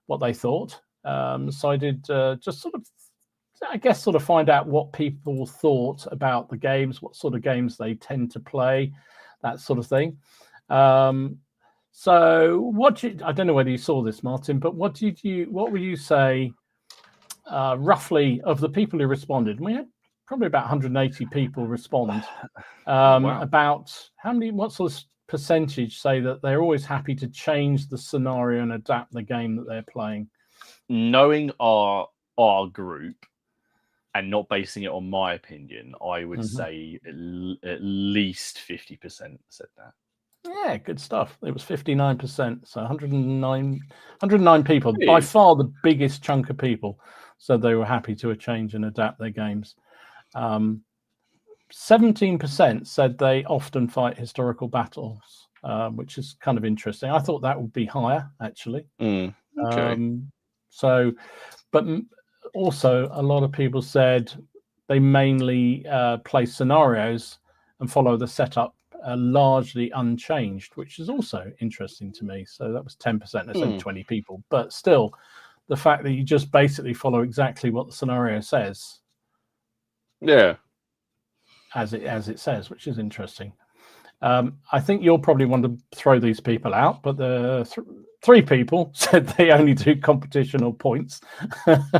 what they thought. So I did just sort of find out what people thought about the games, what sort of games they tend to play, that sort of thing. So I don't know whether you saw this, Martin, but what would you say roughly of the people who responded? And we had probably about 180 people respond. Wow. About what sort of percentage say that they're always happy to change the scenario and adapt the game that they're playing? Knowing our group and not basing it on my opinion, I would say at least 50% said that. Yeah, good stuff. It was 59%, so 109 people. By far the biggest chunk of people said they were happy to change and adapt their games. 17% said they often fight historical battles, which is kind of interesting. I thought that would be higher, actually. Okay. But also a lot of people said they mainly play scenarios and follow the setup largely unchanged, which is also interesting to me. So that was 10%. There's only 20 people, but still the fact that you just basically follow exactly what the scenario says. Yeah. As it says, which is interesting. I think you'll probably want to throw these people out, but the three people said they only do competition or points.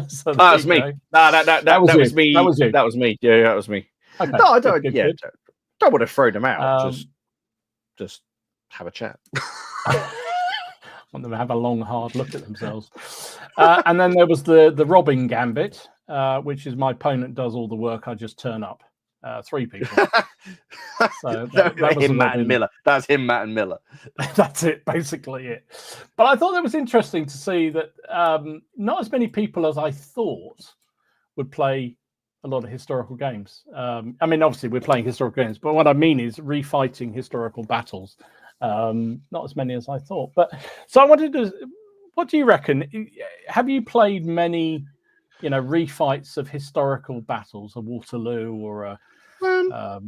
So that was me. No, that was me. That was you. That was me. Yeah, that was me. Okay. No, I don't. Good. Don't want to throw them out. Just have a chat. Want them to have a long, hard look at themselves. And then there was the robbing gambit, which is my opponent does all the work. I just turn up. 3 people. So that was him, Matt and Miller. That's him, Matt and Miller. That's it, basically it. But I thought that was interesting to see that not as many people as I thought would play a lot of historical games. I mean, obviously we're playing historical games, but what I mean is refighting historical battles. Not as many as I thought. But so I wanted to. What do you reckon? Have you played many? Refights of historical battles, a Waterloo or a, I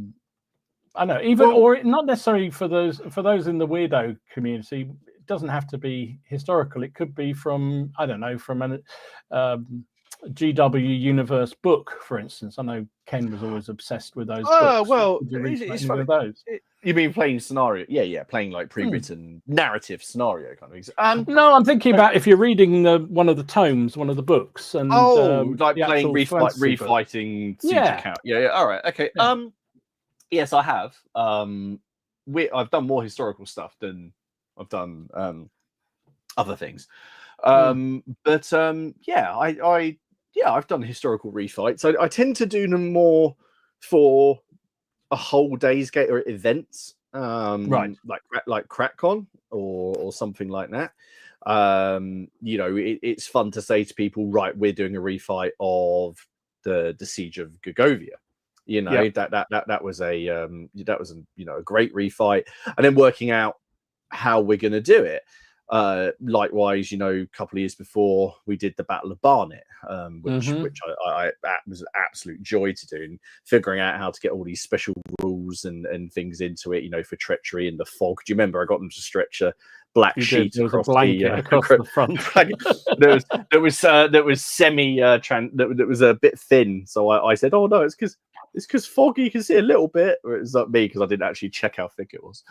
don't know, even or not necessarily for those in the weirdo community. It doesn't have to be historical. It could be from from an GW Universe book, for instance. I know Ken was always obsessed with those books. Well, it's funny. Those. You mean playing scenario? Yeah, playing like pre-written narrative scenario kind of thing. No, I'm thinking about if you're reading one of the tomes, one of the books, and like playing refighting siege account. Yeah. All right. Okay. Yeah. Yes, I have. I've done more historical stuff than I've done other things. But I've done historical refights. I tend to do them more for a whole day's game or events, right? Like CrackCon or something like that. It's fun to say to people, right, we're doing a refight of the siege of Gergovia. That was a great refight, and then working out how we're going to do it. Likewise, a couple of years before we did the Battle of Barnet, which I was an absolute joy to do, and figuring out how to get all these special rules and things into it, for treachery and the fog. Do you remember I got them to stretch a black sheet across the front? That was semi that was a bit thin. So I said, oh no, it's because foggy, you can see a little bit. Or it's not me because I didn't actually check how thick it was.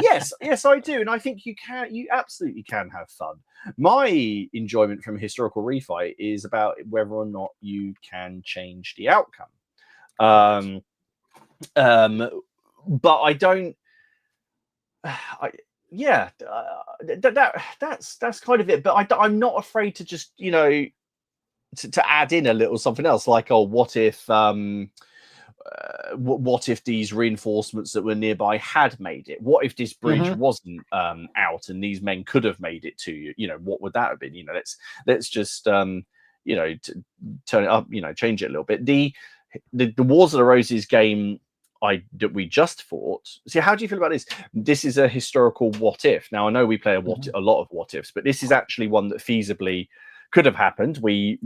Yes, I do, and I think you absolutely can have fun. My enjoyment from historical refight is about whether or not you can change the outcome. But I don't. That's kind of it. But I'm not afraid to just to add in a little something else, like, what if these reinforcements that were nearby had made it? What if this bridge wasn't out and these men could have made it to you? What would that have been? Let's just turn it up, change it a little bit. The Wars of the Roses game that we just fought. See, how do you feel about this? This is a historical what if. Now I know we play a lot of what ifs, but this is actually one that feasibly could have happened. When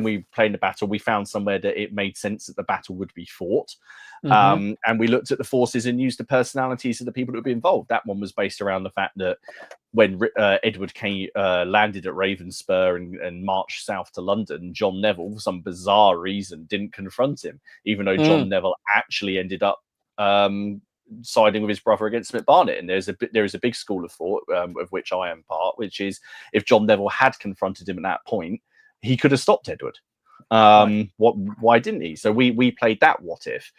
we played in the battle, we found somewhere that it made sense that the battle would be fought. And we looked at the forces and used the personalities of the people that would be involved. That one was based around the fact that when Edward landed at Ravenspur and marched south to London, John Neville, for some bizarre reason, didn't confront him, even though John Neville actually ended up siding with his brother against Smith Barnet. And there is a big school of thought, of which I am part, which is if John Neville had confronted him at that point, he could have stopped Edward. Why didn't he? So we played that what if,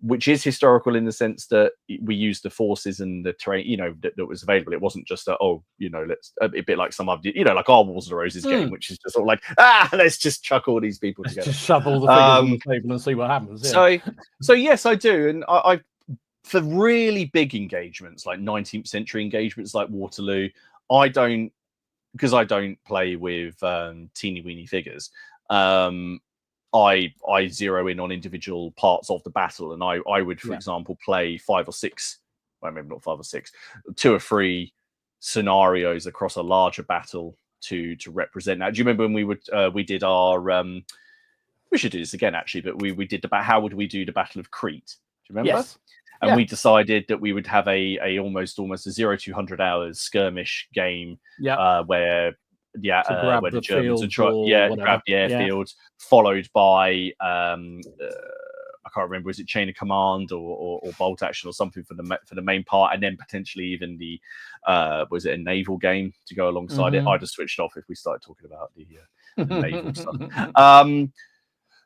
which is historical in the sense that we used the forces and the terrain, that was available. It wasn't just let's a bit like some of like our Wars of the Roses game, which is just sort of like, let's just chuck all these people together, just shove all the figures on the table and see what happens. Yeah. So yes, I do, and I for really big engagements like 19th century engagements like Waterloo, I don't play with teeny weeny figures. I zero in on individual parts of the battle, and I would, for example, play 5 or 6, well, maybe not 5 or 6, 2 or 3 scenarios across a larger battle to represent that. Do you remember when we did our we should do this again actually, but we did how would we do the Battle of Crete? Do you remember? Yes. and we decided that we would have a almost a 0-200 hours skirmish game, where grab the the Germans would fields try, or grab the airfields, followed by I can't remember, was it chain of command or bolt action or something for the main part, and then potentially even the was it a naval game to go alongside it? I just switched off if we started talking about the naval stuff.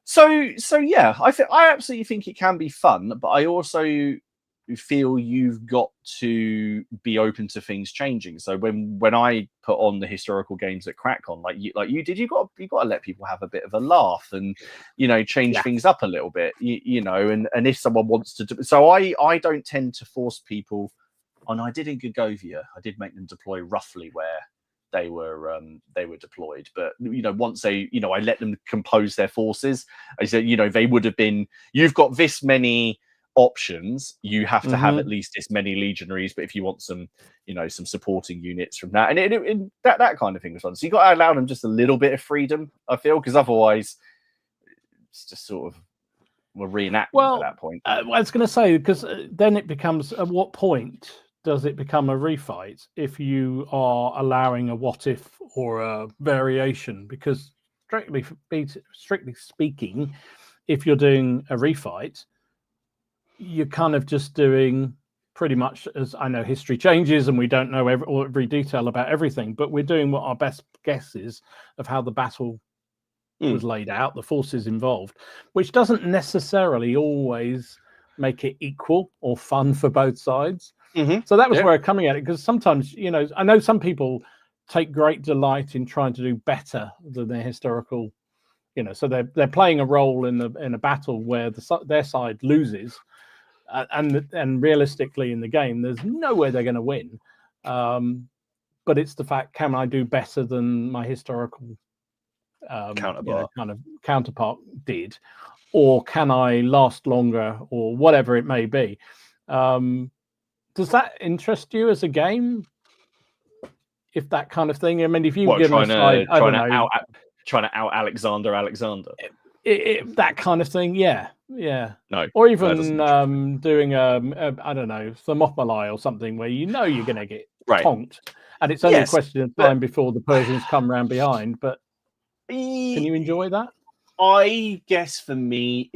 So yeah, I absolutely think it can be fun, but I also feel you've got to be open to things changing. So when I put on the historical games at CrackCon, like you did, you got to let people have a bit of a laugh and change things up a little bit, and if someone wants to do, so I don't tend to force people. And I did in Gagovia, I did make them deploy roughly where they were deployed, but once they I let them compose their forces. I said they would have been, you've got this many options, you have to have at least this many legionaries, but if you want some some supporting units from that, and that kind of thing was fun. So you got to allow them just a little bit of freedom, I feel, because otherwise it's just sort of a reenactment at that point. I was going to say, because then it becomes, at what point does it become a refight if you are allowing a what if or a variation? Because strictly speaking, if you're doing a refight, you're kind of just doing pretty much, as I know history changes and we don't know every detail about everything, but we're doing what our best guess is of how the battle was laid out, the forces involved, which doesn't necessarily always make it equal or fun for both sides. So that was where I'm coming at it, because sometimes, I know some people take great delight in trying to do better than their historical, so they're playing a role in a battle where their side loses, and realistically in the game, there's no way they're going to win. But it's the fact, can I do better than my historical counterpart did, or can I last longer, or whatever it may be. Does that interest you as a game? If that kind of thing, I mean, if you give a side, trying to out Alexander, that kind of thing, no, or even doing I don't know, Thermopylae or something where you're going to get tonked, and it's only a question of time before the Persians come round behind. But can you enjoy that? I guess for me,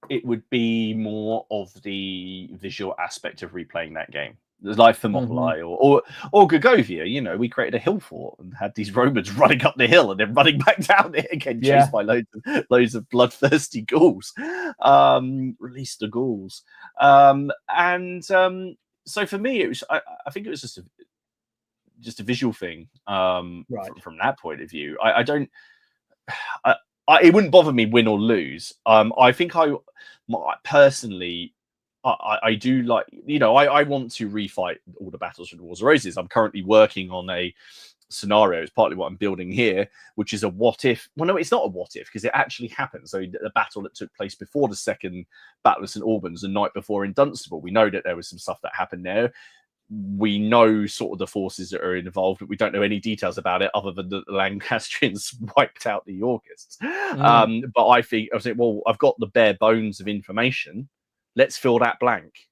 it would be more of the visual aspect of replaying that game. Like Thermopylae or Gagovia, we created a hill fort and had these Romans running up the hill and then running back down it again, chased by loads of bloodthirsty Gauls. Release the Gauls. So for me, it was. I think it was just a visual thing. From that point of view, I don't. It wouldn't bother me win or lose. I think personally. I do like, I want to refight all the battles from the Wars of Roses. I'm currently working on a scenario. It's partly what I'm building here, which is a what if. Well, no, it's not a what if, because it actually happened. So the battle that took place before the second Battle of St. Albans, the night before in Dunstable, we know that there was some stuff that happened there. We know sort of the forces that are involved, but we don't know any details about it other than the Lancastrians wiped out the Yorkists. But I think, well, I've got the bare bones of information. Let's fill that blank.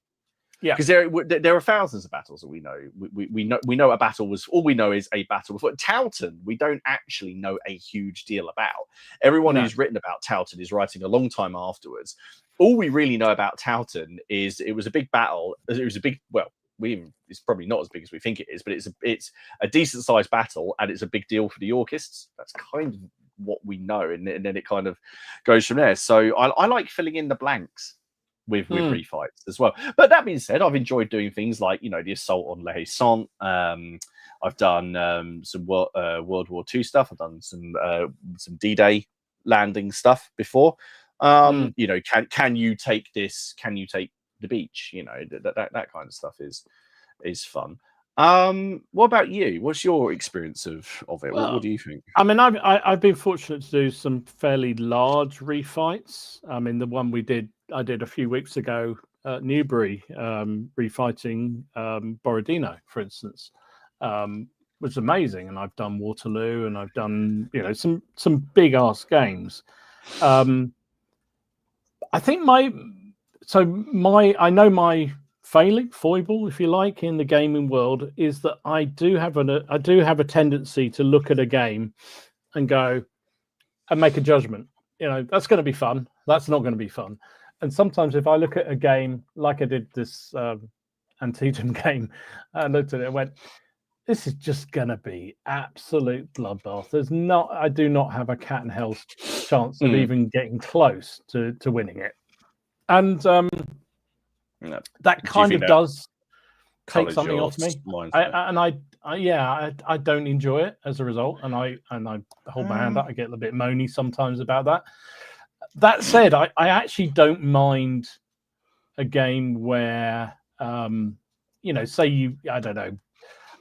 Yeah, because there are thousands of battles that we know. We know a battle was. All we know is a battle before Towton. We don't actually know a huge deal about. Everyone who's written about Towton is writing a long time afterwards. All we really know about Towton is it was a big battle. It was a big. Well, it's probably not as big as we think it is, but it's a decent sized battle, and it's a big deal for the Yorkists. That's kind of what we know, and then it kind of goes from there. So I like filling in the blanks with refights as well. But that being said, I've enjoyed doing things like the assault on Le Haissant. I've done some World War II stuff. I've done some D-Day landing stuff before. Can you take this? Can you take the beach? That kind of stuff is fun. What about you? What's your experience of it? Well, what do you think? I mean, I've been fortunate to do some fairly large refights. I mean, the one I did a few weeks ago at Newbury, refighting Borodino, for instance, was amazing. And I've done Waterloo, and I've done some big ass games. I think I know my foible, if you like, in the gaming world is that I do have a tendency to look at a game and go and make a judgment. That's going to be fun. That's not going to be fun. And sometimes if I look at a game like I did this Antietam game, I looked at it and went, this is just going to be absolute bloodbath. I do not have a cat and hell's chance of even getting close to winning it. And that kind of does take something off me. I don't enjoy it as a result, and I hold my hand up. I get a bit moany sometimes about that. That said, I actually don't mind a game where say I don't know.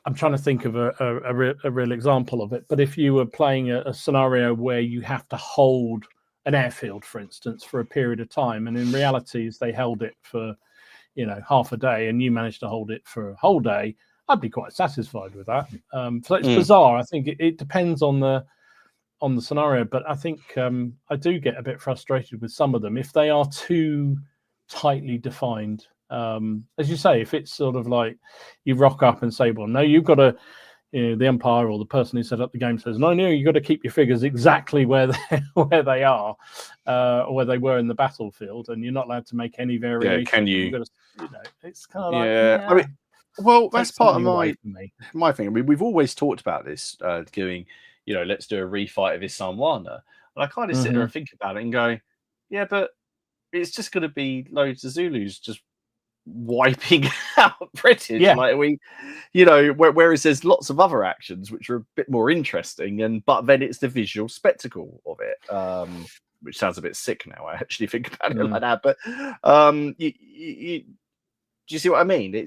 I'm trying to think of a real example of it, but if you were playing a scenario where you have to hold an airfield, for instance, for a period of time, and in reality, they held it for half a day, and you managed to hold it for a whole day, I'd be quite satisfied with that. So it's bizarre. I think it depends on the scenario, but I think I do get a bit frustrated with some of them if they are too tightly defined. As you say, if it's sort of like you rock up and say, well, no, you've got to, the umpire or the person who set up the game says, no, you've got to keep your figures exactly where they are, or where they were in the battlefield, and you're not allowed to make any variation. Yeah, can you? You've got to, it's kind of I mean, well, that's part of my thing. I mean, we've always talked about this, doing, let's do a refight of Issan Wana. And I kind of sit there and think about it and go, yeah, but it's just going to be loads of Zulus just wiping out British. Yeah. Like whereas there's lots of other actions which are a bit more interesting, but then it's the visual spectacle of it, which sounds a bit sick now. I actually think about it like that, but do you see what I mean?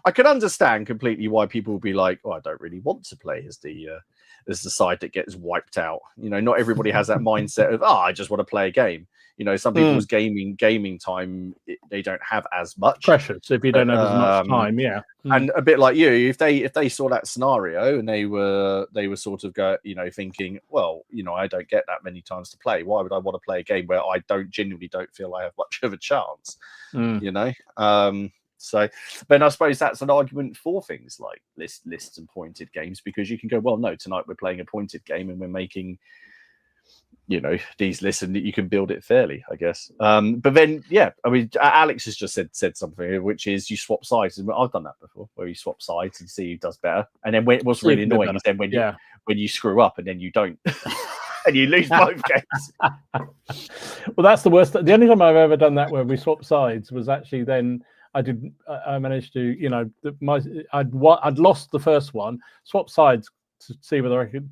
I can understand completely why people will be like, "Oh, I don't really want to play as the side that gets wiped out." Not everybody has that mindset of, I just want to play a game. Some people's gaming time, they don't have as much pressure. So if you don't have as much time, and a bit like you, if they saw that scenario and they were sort of thinking, well, I don't get that many times to play. Why would I want to play a game where I genuinely don't feel I have much of a chance? So then I suppose that's an argument for things like lists and pointed games, because you can go, well, no, tonight we're playing a pointed game and we're making, these lists, and you can build it fairly, I guess. But then, I mean, Alex has just said something, which is you swap sides. And I've done that before, where you swap sides and see who does better. And then what's really annoying is then when you screw up and then you don't. And you lose both games. Well, that's the worst. The only time I've ever done that where we swapped sides was actually then I managed to, I'd lost the first one, swapped sides to see whether I could,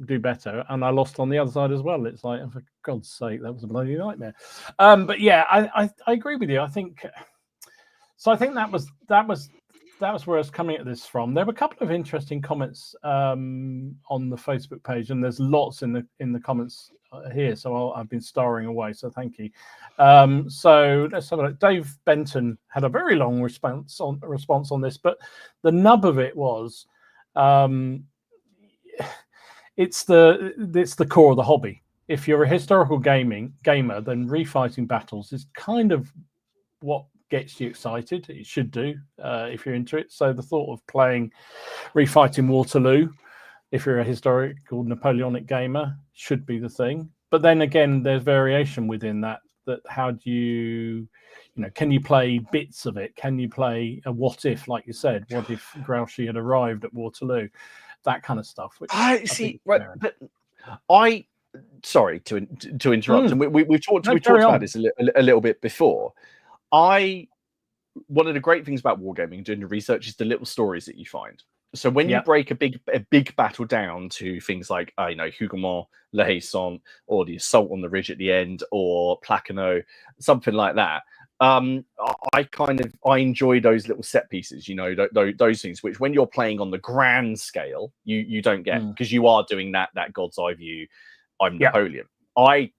do better, and I lost on the other side as well. It's like, for God's sake, that was a bloody nightmare. But yeah, I agree with you. I think so. I think that was where I was coming at this from. There were a couple of interesting comments on the Facebook page, and there's lots in the comments here. So I've been starring away. So thank you. So let's have a look. Dave Benton had a very long response on this, but the nub of it was, it's the core of the hobby. If you're a historical gamer, then refighting battles is kind of what gets you excited. It should do if you're into it. So the thought of playing refighting Waterloo, if you're a historical Napoleonic gamer, should be the thing. But then again, there's variation within that. That how do you, can you play bits of it? Can you play a what if, like you said? What if Grouchy had arrived at Waterloo? That kind of stuff. Which I see, right? But sorry to interrupt, and we've talked about this a little bit before. One of the great things about wargaming, doing the research, is the little stories that you find. So when you break a big battle down to things like Hougoumont, Le Haisson, or the assault on the ridge at the end, or Plaquenot, something like that. I enjoy those little set pieces, those things which when you're playing on the grand scale, you don't get, because you are doing that god's eye view. I'm Napoleon. I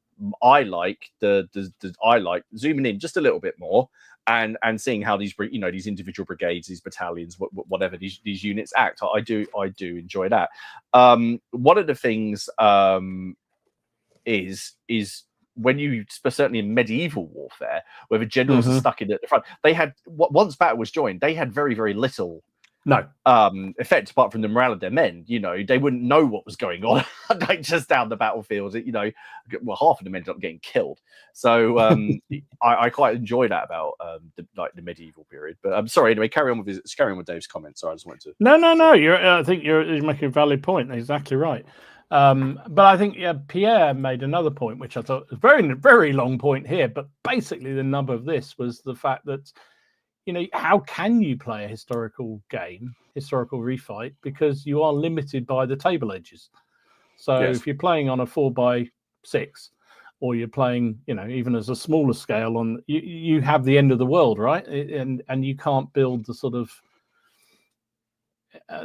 like I like zooming in just a little bit more and seeing how these these individual brigades, these battalions, whatever these units act. I do enjoy that. One of the things is when you certainly in medieval warfare, where the generals are stuck in at the front, they had once battle was joined, they had very, very little effect apart from the morale of their men. They wouldn't know what was going on like just down the battlefield. Half of them ended up getting killed. So I quite enjoy that about the medieval period. But I'm sorry. Anyway, carry on with Dave's comments. Sorry, I just wanted to. No. I think you're making a valid point. Exactly right. But I think Pierre made another point, which I thought was a very, very long point here. But basically, the nub of this was the fact that, how can you play a historical refight, because you are limited by the table edges. So if you're playing on a 4x6, or you're playing, even as a smaller scale, you have the end of the world, right? And you can't build the sort of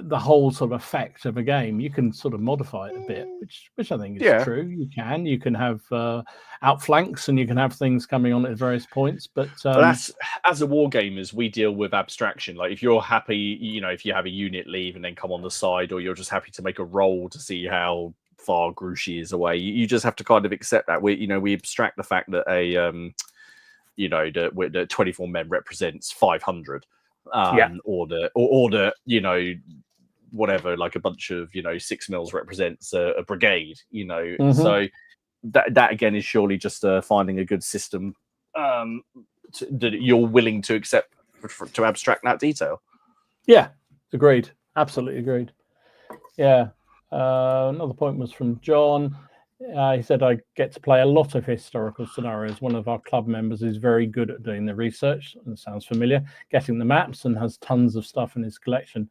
the whole sort of effect of a game. You can sort of modify it a bit, which I think is true. You can have outflanks, and you can have things coming on at various points. But that's, as a war gamers, we deal with abstraction. Like if you're happy, if you have a unit leave and then come on the side, or you're just happy to make a roll to see how far Grouchy is away, you just have to kind of accept that. We abstract the fact that the 24 men represents 500. Or whatever, like a bunch of 6 mils represents a brigade. So that again is surely just finding a good system that you're willing to accept to abstract that detail. Agreed, absolutely agreed. Another point was from John. He said, I get to play a lot of historical scenarios. One of our club members is very good at doing the research, and sounds familiar, getting the maps, and has tons of stuff in his collection.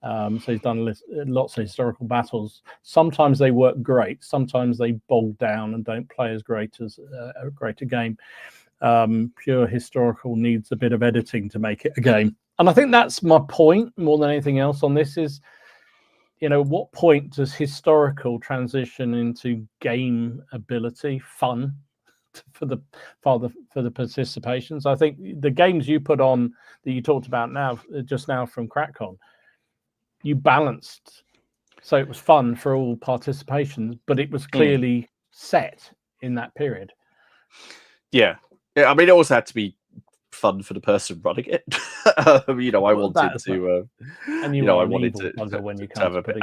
So he's done lots of historical battles. Sometimes they work great. Sometimes they bog down and don't play as great as a greater game. Pure historical needs a bit of editing to make it a game. And I think that's my point more than anything else on this is, what point does historical transition into game ability, fun for the participations? I think the games you put on that you talked about just now from CrackCon, you balanced, so it was fun for all participations, but it was clearly set in that period. Yeah. I mean, it also had to be fun for the person running it. I wanted to, I wanted to have a bit.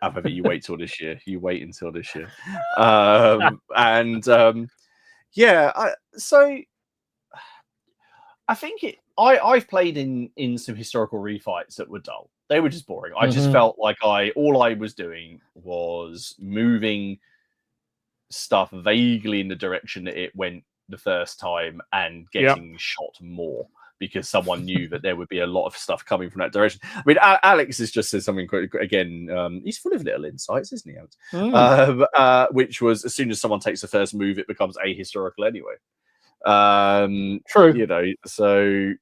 Have a bit. You wait till this year. You wait until this year. So I think I've played in some historical refights that were dull. They were just boring. I just felt like all I was doing was moving stuff vaguely in the direction that it went the first time and getting shot more because someone knew that there would be a lot of stuff coming from that direction. I mean, Alex has just said something again. He's full of little insights, isn't he, Alex? Which was, as soon as someone takes the first move, it becomes ahistorical anyway. True. So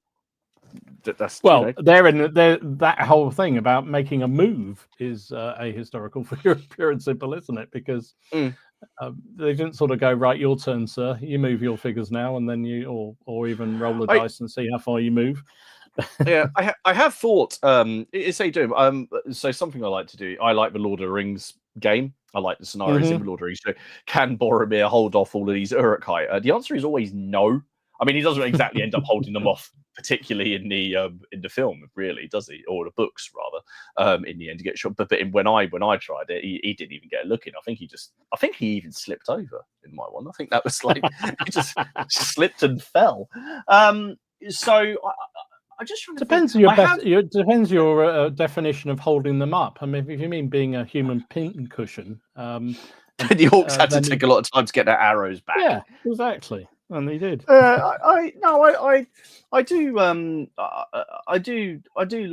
that's that whole thing about making a move is ahistorical for pure and simple, isn't it? Because they didn't sort of go, right, your turn, sir. You move your figures now, and then or even roll the dice and see how far you move. I have thought. It's a doom. So something I like to do. I like the Lord of the Rings game. I like the scenarios in the Lord of the Rings. So can Boromir hold off all of these Uruk-hai? The answer is always no. I mean, he doesn't exactly end up holding them off, particularly in the film, really, does he? Or the books, rather. In the end, to get shot. But when I tried it, he didn't even get a look in. I think he even slipped over in my one. I think that was like he just slipped and fell. So I just trying to depends think. Depends your definition of holding them up. I mean, if you mean being a human pincushion, the orcs had to take a lot of time to get their arrows back. Yeah, exactly. And they did. I do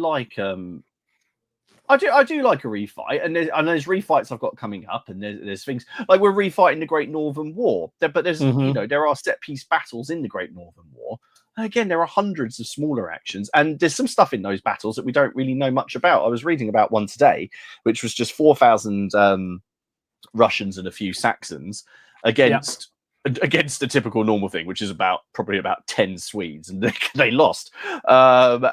like a refight, and there's refights I've got coming up, and there's things like we're refighting the Great Northern War, but there's there are set piece battles in the Great Northern War. And again, there are hundreds of smaller actions, and there's some stuff in those battles that we don't really know much about. I was reading about one today, which was just 4,000 Russians and a few Saxons against the typical normal thing, which is probably about 10 Swedes, and they lost. But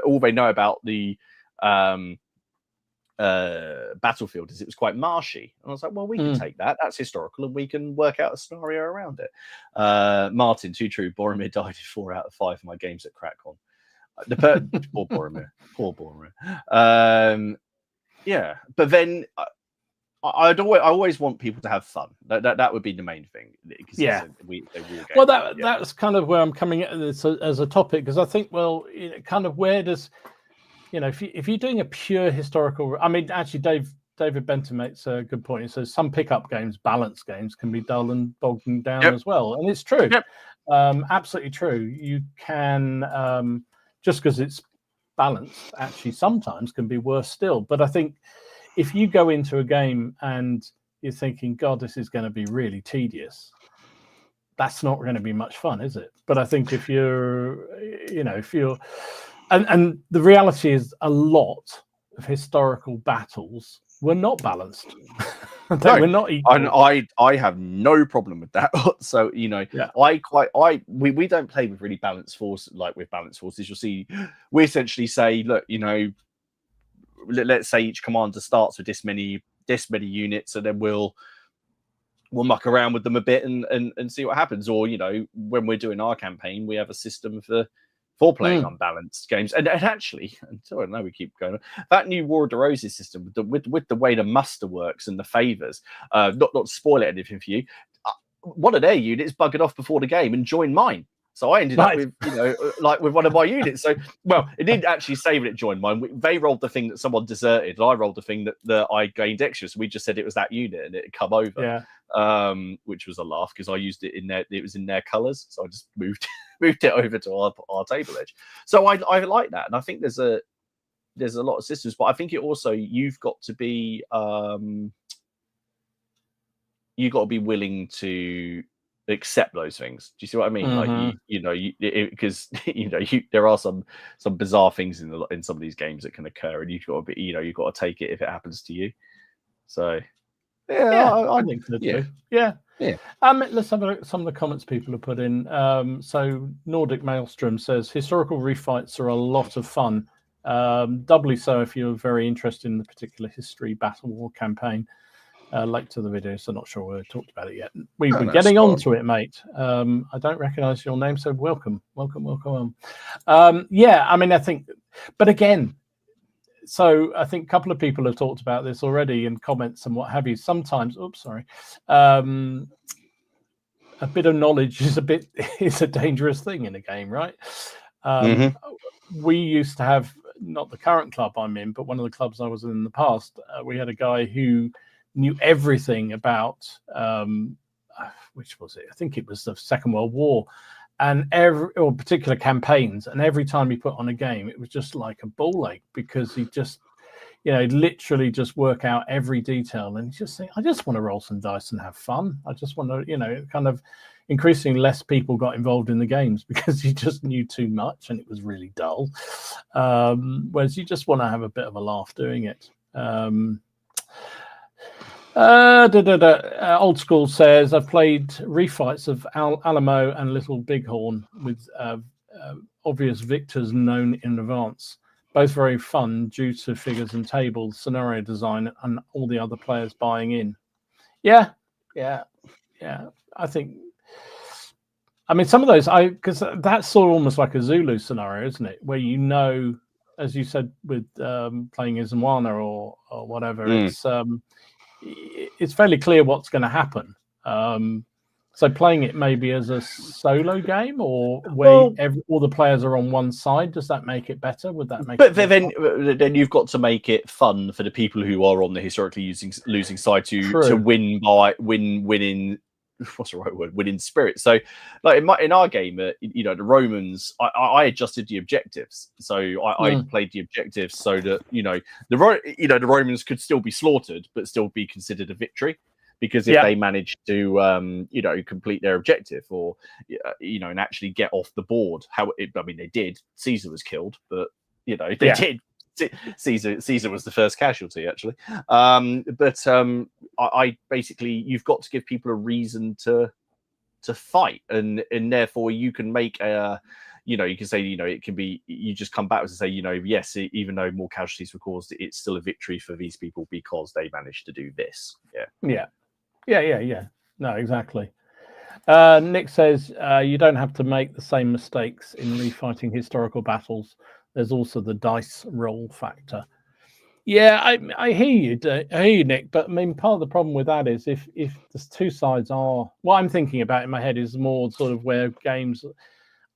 all they know about the Battlefield is it was quite marshy, and I was like, well, we can take that. That's historical, and we can work out a scenario around it. Martin, too true. Boromir died in 4 out of 5 of my games at CrackCon. Poor Boromir. Poor Boromir. Yeah, but then I always want people to have fun. That would be the main thing. Yeah. A war game. Well, that's kind of where I'm coming at this as a topic, because I think, well, kind of where does, if you're doing a pure historical, I mean, actually, David Benton makes a good point. He says some pickup games, balanced games, can be dull and bogging down as well, and it's true. Absolutely true. You can just because it's balanced, actually, sometimes can be worse still. But I think if you go into a game and you're thinking, God, this is going to be really tedious, that's not going to be much fun, is it? But I think if you're, and the reality is a lot of historical battles were not balanced. They were not equal. And I have no problem with that. So, we don't play with really balanced forces, like with balanced forces. You'll see, we essentially say, look, let's say each commander starts with this many units, and then we'll muck around with them a bit and see what happens. Or, when we're doing our campaign, we have a system for playing unbalanced games. And actually, until I know we keep going on, that new War of the Roses system with the way the muster works and the favors, not to spoil anything for you, one of their units buggered off before the game and joined mine. So I ended up with, with one of my units. So, well, it didn't actually say that it joined mine. They rolled the thing that someone deserted, and I rolled the thing that I gained extra. So we just said it was that unit, and it had come over, which was a laugh because I used it in there. It was in their colours, so I just moved it over to our table edge. So I like that, and I think there's a lot of systems, but I think it also you've got to be willing to accept those things. Do you see what I mean? Like because there are some bizarre things in some of these games that can occur, and you've got to be, you've got to take it if it happens to you. So I think so too. Yeah. Let's have a look at some of the comments people have put in. So Nordic Maelstrom says historical refights are a lot of fun. Doubly so if you're very interested in the particular history, battle, or campaign. Link to the video, so not sure we talked about it yet. We're getting on to it, mate. I don't recognize your name, so welcome. I mean, I think, but again, so I think a couple of people have talked about this already in comments and what have you. Sometimes, a bit of knowledge is a dangerous thing in a game, right? We used to have, not the current club I'm in, but one of the clubs I was in the past. We had a guy who knew everything about which was it? I think it was the Second World War, and particular campaigns. And every time he put on a game, it was just like a ball ache because he just, literally just work out every detail. And he's just saying, I just want to roll some dice and have fun. I just want to, kind of increasingly less people got involved in the games because you just knew too much and it was really dull. Whereas you just want to have a bit of a laugh doing it. Old School says I've played refights of Alamo and Little Bighorn with obvious victors known in advance. Both very fun due to figures and tables, scenario design, and all the other players buying in. Yeah. I think. I mean, some of those, because that's sort of almost like a Zulu scenario, isn't it? Where as you said, with playing Izmwana or whatever, it's fairly clear what's going to happen. So playing it maybe as a solo game, or where all the players are on one side, does that make it better? Would that make? But then you've got to make it fun for the people who are on the historically losing side to win by winning. What's the right word? Winning spirit. So, like in our game, the Romans, I adjusted the objectives. So I played the objectives so that the Romans could still be slaughtered, but still be considered a victory, because if they managed to complete their objective or and actually get off the board, they did. Caesar was killed, but they did. Caesar was the first casualty, actually. I basically, you've got to give people a reason to fight, and therefore you can make you know, you can say, you know, it can be, you just come back and say, you know, yes, even though more casualties were caused, it's still a victory for these people because they managed to do this. Yeah. No, exactly. Nick says you don't have to make the same mistakes in refighting historical battles. There's also the dice roll factor. Yeah, I hear you, Nick. But I mean, part of the problem with that is if the two sides are, what I'm thinking about in my head is more sort of where games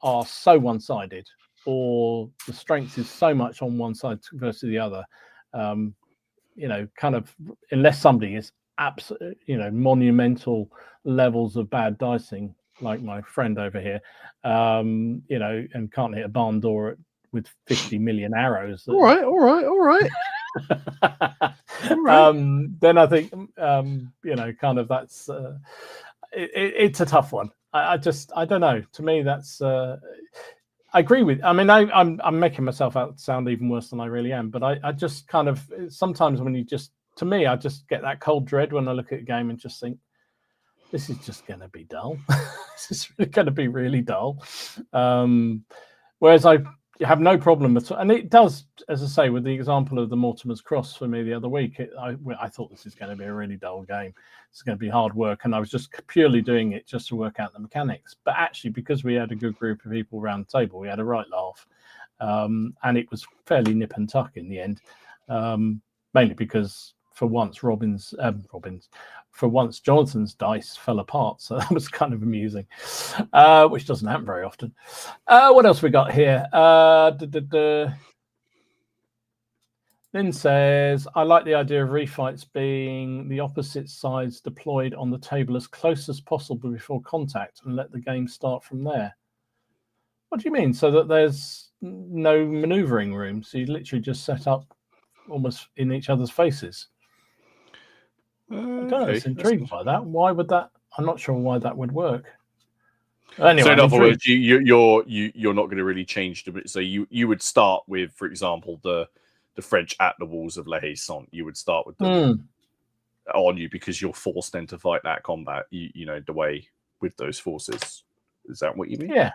are so one-sided, or the strength is so much on one side versus the other. You know, kind of unless somebody is absolute, you know, monumental levels of bad dicing, like my friend over here, you know, and can't hit a barn door with 50 million arrows. All right. Then I think, you know, kind of that's it's a tough one. I don't know. To me, that's I agree with. I mean, I'm making myself out sound even worse than I really am. But I just kind of sometimes when you just, to me, I just get that cold dread when I look at a game and just think, this is just going to be dull. This is going to be really dull. Whereas I have no problem at all, and it does, as I say, with the example of the Mortimer's Cross for me the other week. I thought this is going to be a really dull game. It's going to be hard work, and I was just purely doing it just to work out the mechanics. But actually, because we had a good group of people around the table, we had a right laugh, and it was fairly nip and tuck in the end. Mainly because for once Jonathan's dice fell apart, so that was kind of amusing, which doesn't happen very often. What else we got here? Lynn says, I like the idea of refights being the opposite sides deployed on the table as close as possible before contact and let the game start from there. What do you mean? So that there's no maneuvering room, so you literally just set up almost in each other's faces? I don't know. It's intrigued by that. Why would that? I'm not sure why that would work. Anyway, so in other words, you're not going to really change the. So you would start with, for example, the French at the walls of La Haye-Sainte. You would start with them on you because you're forced then to fight that combat. You know, the way with those forces. Is that what you mean? Yeah.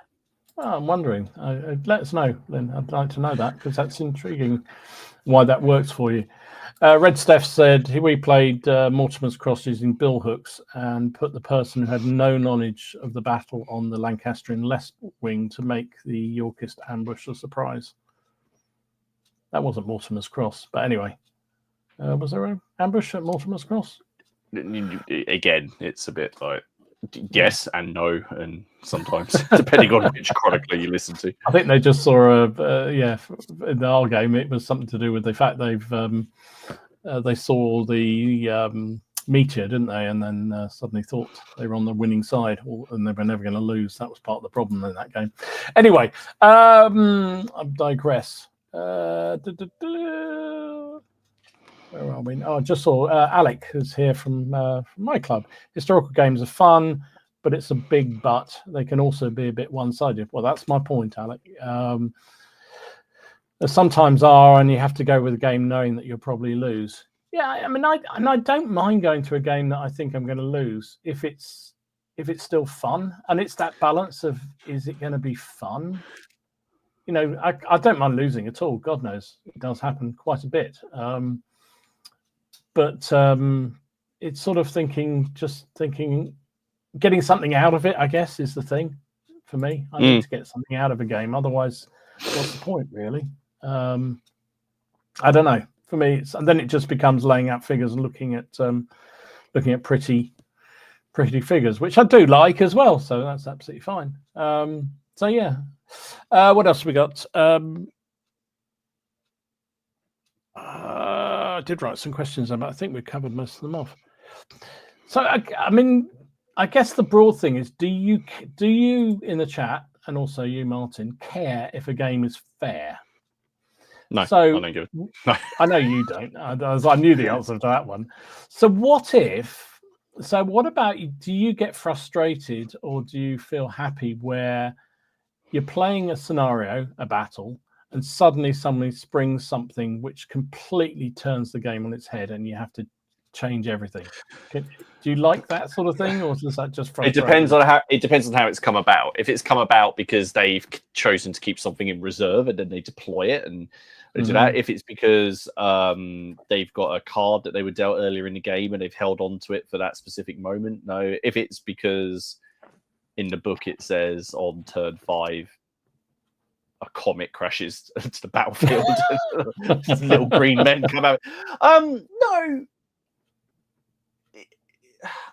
Well, I'm wondering. Let us know, Lynn. I'd like to know that because that's intriguing. Why that works for you. Red Steph said we played Mortimer's Cross using bill hooks and put the person who had no knowledge of the battle on the Lancastrian left wing to make the Yorkist ambush a surprise. That wasn't Mortimer's Cross, but anyway. Was there an ambush at Mortimer's Cross? Again, it's a bit like yes and no, and sometimes depending on which chronicler you listen to. I think they just saw in our game it was something to do with the fact they saw the meteor, didn't they, and then suddenly thought they were on the winning side and they were never going to lose. That was part of the problem in that game. Anyway, I digress. Where are we? Oh, I just saw Alec, who's here from my club. Historical games are fun, but it's a big but. They can also be a bit one-sided. Well, that's my point, Alec. There sometimes are, and you have to go with a game knowing that you'll probably lose. Yeah, I mean, I don't mind going to a game that I think I'm going to lose if it's still fun, and it's that balance of, is it going to be fun? You know, I don't mind losing at all. God knows it does happen quite a bit. But it's sort of thinking, getting something out of it, I guess, is the thing for me. I need to get something out of a game. Otherwise, what's the point, really? I don't know. For me, and then it just becomes laying out figures and looking at pretty figures, which I do like as well. So that's absolutely fine. So yeah. What else we got? I did write some questions about. I think we covered most of them off. So I mean, I guess the broad thing is: do you in the chat, and also you, Martin, care if a game is fair? No, so I don't give it. No. I know you don't. I knew the answer to that one. So what if? So what about you? Do you get frustrated, or do you feel happy where you're playing a scenario, a battle, and suddenly somebody springs something which completely turns the game on its head, and you have to change everything. Do you like that sort of thing, or is that just frustrating? It depends on how it's come about. If it's come about because they've chosen to keep something in reserve and then they deploy it and do that. If it's because they've got a card that they were dealt earlier in the game and they've held on to it for that specific moment, no. If it's because in the book it says on turn 5 a comet crashes to the battlefield and little green men come out. No.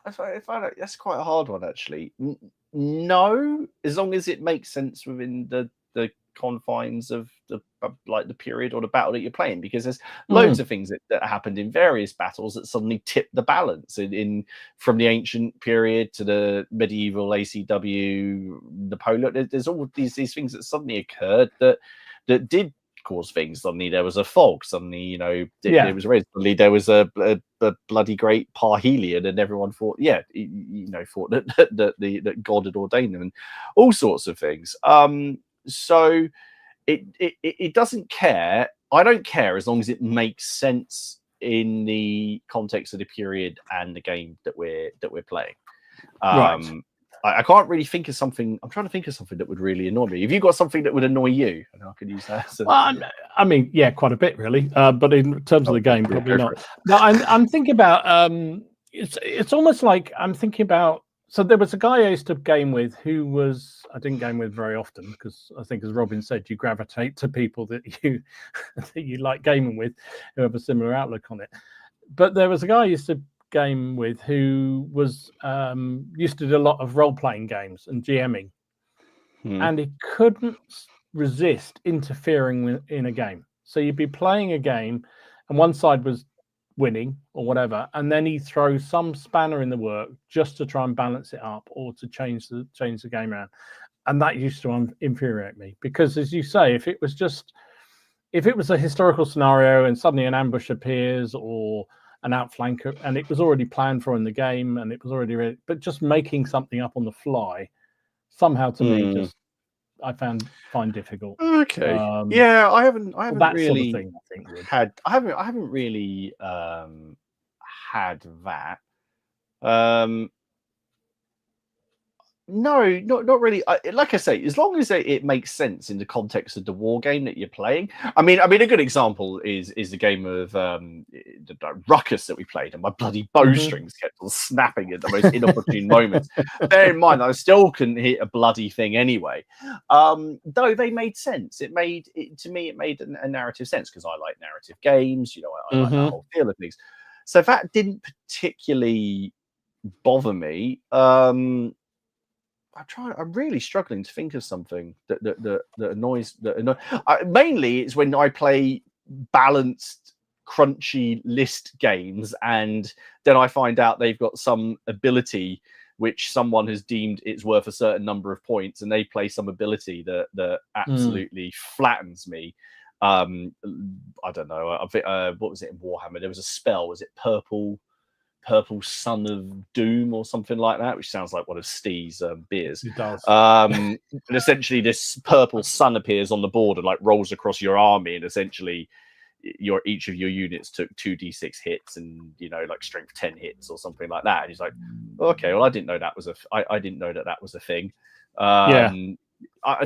I find that's quite a hard one, actually. No, as long as it makes sense within the confines of the period or the battle that you're playing, because there's loads of things that happened in various battles that suddenly tipped the balance in from the ancient period to the medieval ACW Napoleon. There's all these things that suddenly occurred that did cause things. Suddenly there was a fog. Suddenly, it was raised. Suddenly there was a bloody great Parhelion, and everyone thought, thought that God had ordained them, and all sorts of things. So it doesn't care. I don't care as long as it makes sense in the context of the period and the game that we're playing. Right. I can't really think of something. I'm trying to think of something that would really annoy me. Have you got something that would annoy you? And I could use that. Well, I mean, yeah, quite a bit really. But in terms of the game, probably not. No, I'm thinking about. It's almost like I'm thinking about. So there was a guy I used to game with who I didn't game with very often because I think, as Robin said, you gravitate to people that you like gaming with, who have a similar outlook on it. But there was a guy I used to game with who was used to do a lot of role-playing games and GMing, and he couldn't resist interfering in a game. So you'd be playing a game and one side was winning or whatever, and then he throws some spanner in the work just to try and balance it up or to change the game around. And that used to infuriate me, because, as you say, if it was a historical scenario and suddenly an ambush appears or an outflanker, and it was already planned for in the game and it was already ready, but just making something up on the fly somehow, to me, just I find difficult. Okay. I haven't that really sort of thing, I think I haven't really had that. No, not really. Like I say, as long as it makes sense in the context of the war game that you're playing. I mean, a good example is the game of the Ruckus that we played, and my bloody bowstrings kept on snapping at the most inopportune moments. Bear in mind, I still couldn't hit a bloody thing anyway. Though they made sense. To me, it made a narrative sense, because I like narrative games. I like that whole feel of things. So that didn't particularly bother me. I'm really struggling to think of something that annoys. Mainly, it's when I play balanced, crunchy list games, and then I find out they've got some ability which someone has deemed it's worth a certain number of points, and they play some ability that absolutely flattens me. I don't know. I think, what was it in Warhammer? There was a spell. Was it Purple Sun of Doom or something like that, which sounds like one of Steve's beers. It does. And essentially, this purple sun appears on the board and rolls across your army, and essentially, each of your units took 2d6 hits and strength 10 hits or something like that. And he's like, okay, well, I didn't know that was I didn't know that was a thing.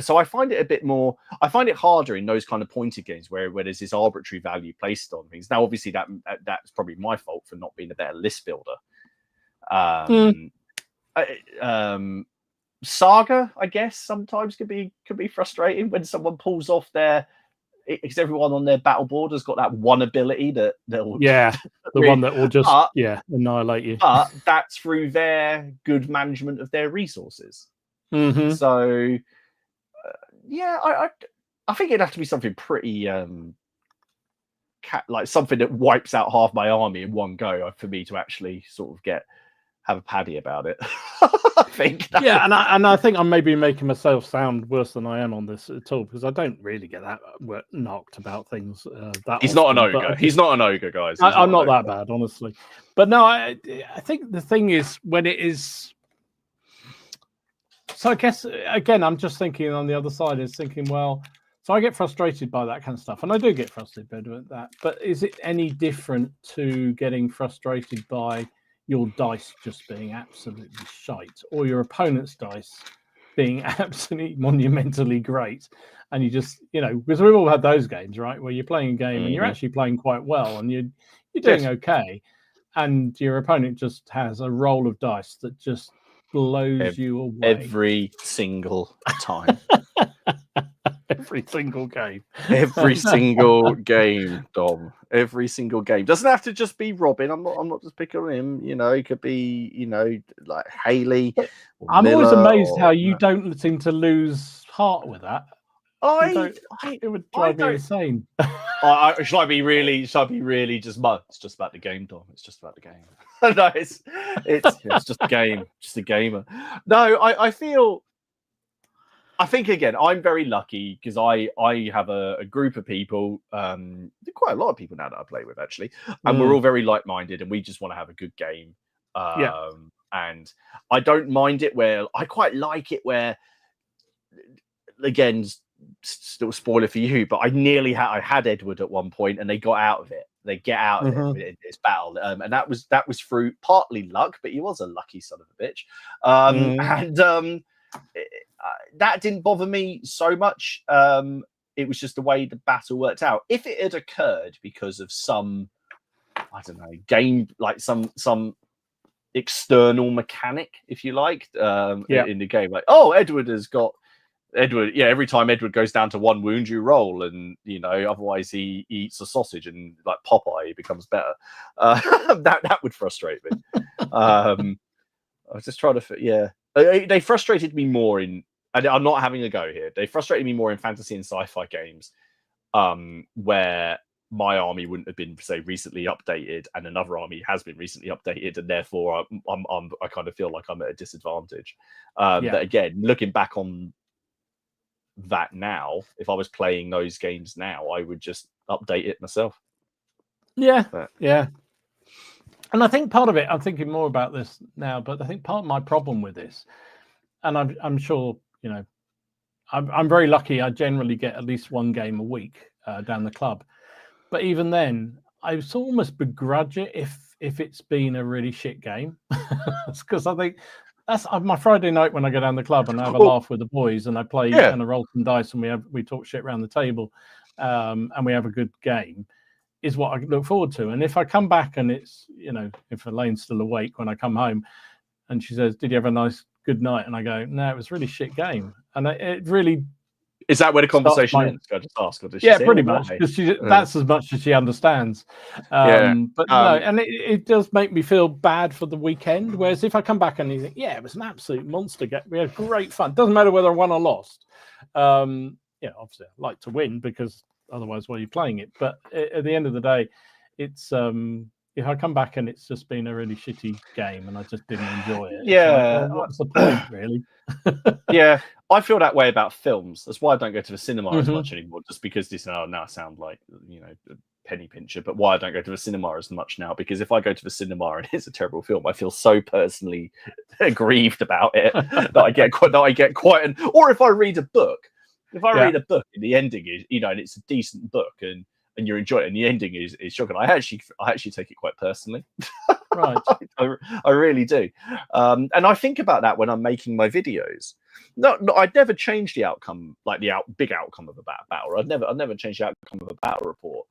So I find it a bit more. I find it harder in those kind of pointed games where there's this arbitrary value placed on things. Now, obviously, that's probably my fault for not being a better list builder. Saga, I guess, sometimes could be frustrating when someone pulls off because everyone on their battle board has got that one ability that will the one that will just annihilate you. But that's through their good management of their resources. So. I think it'd have to be something pretty like something that wipes out half my army in one go for me to actually sort of have a paddy about it. I think. And I think I'm maybe making myself sound worse than I am on this at all, because I don't really get that knocked about things. He's not an ogre. He's not an ogre, guys. I'm not that bad, honestly. But no, I think the thing is when it is. So I guess, again, I'm just thinking on the other side is thinking, well, So I get frustrated by that kind of stuff, and I do get frustrated by that. But is it any different to getting frustrated by your dice just being absolutely shite, or your opponent's dice being absolutely monumentally great? And you just, because we've all had those games, right, where you're playing a game and you're actually playing quite well, and you're doing okay, and your opponent just has a roll of dice that just blows you away every single time. Every single game. Every single game, Dom. Every single game. Doesn't have to just be Robin. I'm not just picking on him. It could be, like Haley. I'm always amazed how you don't seem to lose heart with that. It would drive me insane. Should I be really just it's just about the game, Dom. It's just about the game. No, it's just a game, just a gamer. No, I think again, I'm very lucky because I have a group of people, quite a lot of people now that I play with actually, and we're all very like-minded, and we just want to have a good game. And I don't mind it where I quite like it where, again, still spoiler for you, but I had Edward at one point, and they got out of it. They get out of it in this battle, and that was through partly luck, but he was a lucky son of a bitch, and that didn't bother me so much. It was just the way the battle worked out. If it had occurred because of some, I don't know, game, like some external mechanic, if you like, in the game, like, every time Edward goes down to one wound, you roll, and otherwise he eats a sausage, and like Popeye, he becomes better. That would frustrate me. I was just trying to, they frustrated me more in, and I'm not having a go here. They frustrated me more in fantasy and sci-fi games, where my army wouldn't have been, say, recently updated, and another army has been recently updated, and therefore I kind of feel like I'm at a disadvantage. But again, looking back on that now, if I was playing those games now, I would just update it myself. Yeah. And I think part of it, I'm thinking more about this now, but I think part of my problem with this, and I'm sure, I'm very lucky. I generally get at least one game a week down the club. But even then, I almost begrudge it if it's been a really shit game. Because I think that's my Friday night when I go down the club and I have a laugh with the boys and I play and I roll some dice and we talk shit around the table and we have a good game, is what I look forward to. And if I come back and it's, if Elaine's still awake when I come home and she says, "Did you have a nice good night?" And I go, "No, it was a really shit game." And it really... Is that where the conversation ends? I just ask. Pretty much. Because that's as much as she understands. But no, and it does make me feel bad for the weekend. Whereas if I come back and you think, it was an absolute monster game. We had great fun. Doesn't matter whether I won or lost. Obviously I like to win because otherwise, why are you playing it? But at the end of the day, it's if I come back and it's just been a really shitty game and I just didn't enjoy it. What's the point, really? I feel that way about films. That's why I don't go to the cinema as much anymore, just because this now I sound like a penny pincher, but why I don't go to the cinema as much now, because if I go to the cinema and it's a terrible film, I feel so personally aggrieved about it that I get quite or if I read a book. If I read a book and the ending is, and it's a decent book and you enjoy it and the ending is shocking, I actually take it quite personally. Right. I really do. And I think about that when I'm making my videos. No, I'd never change the outcome, like the big outcome of a battle. I'd never change the outcome of a battle report.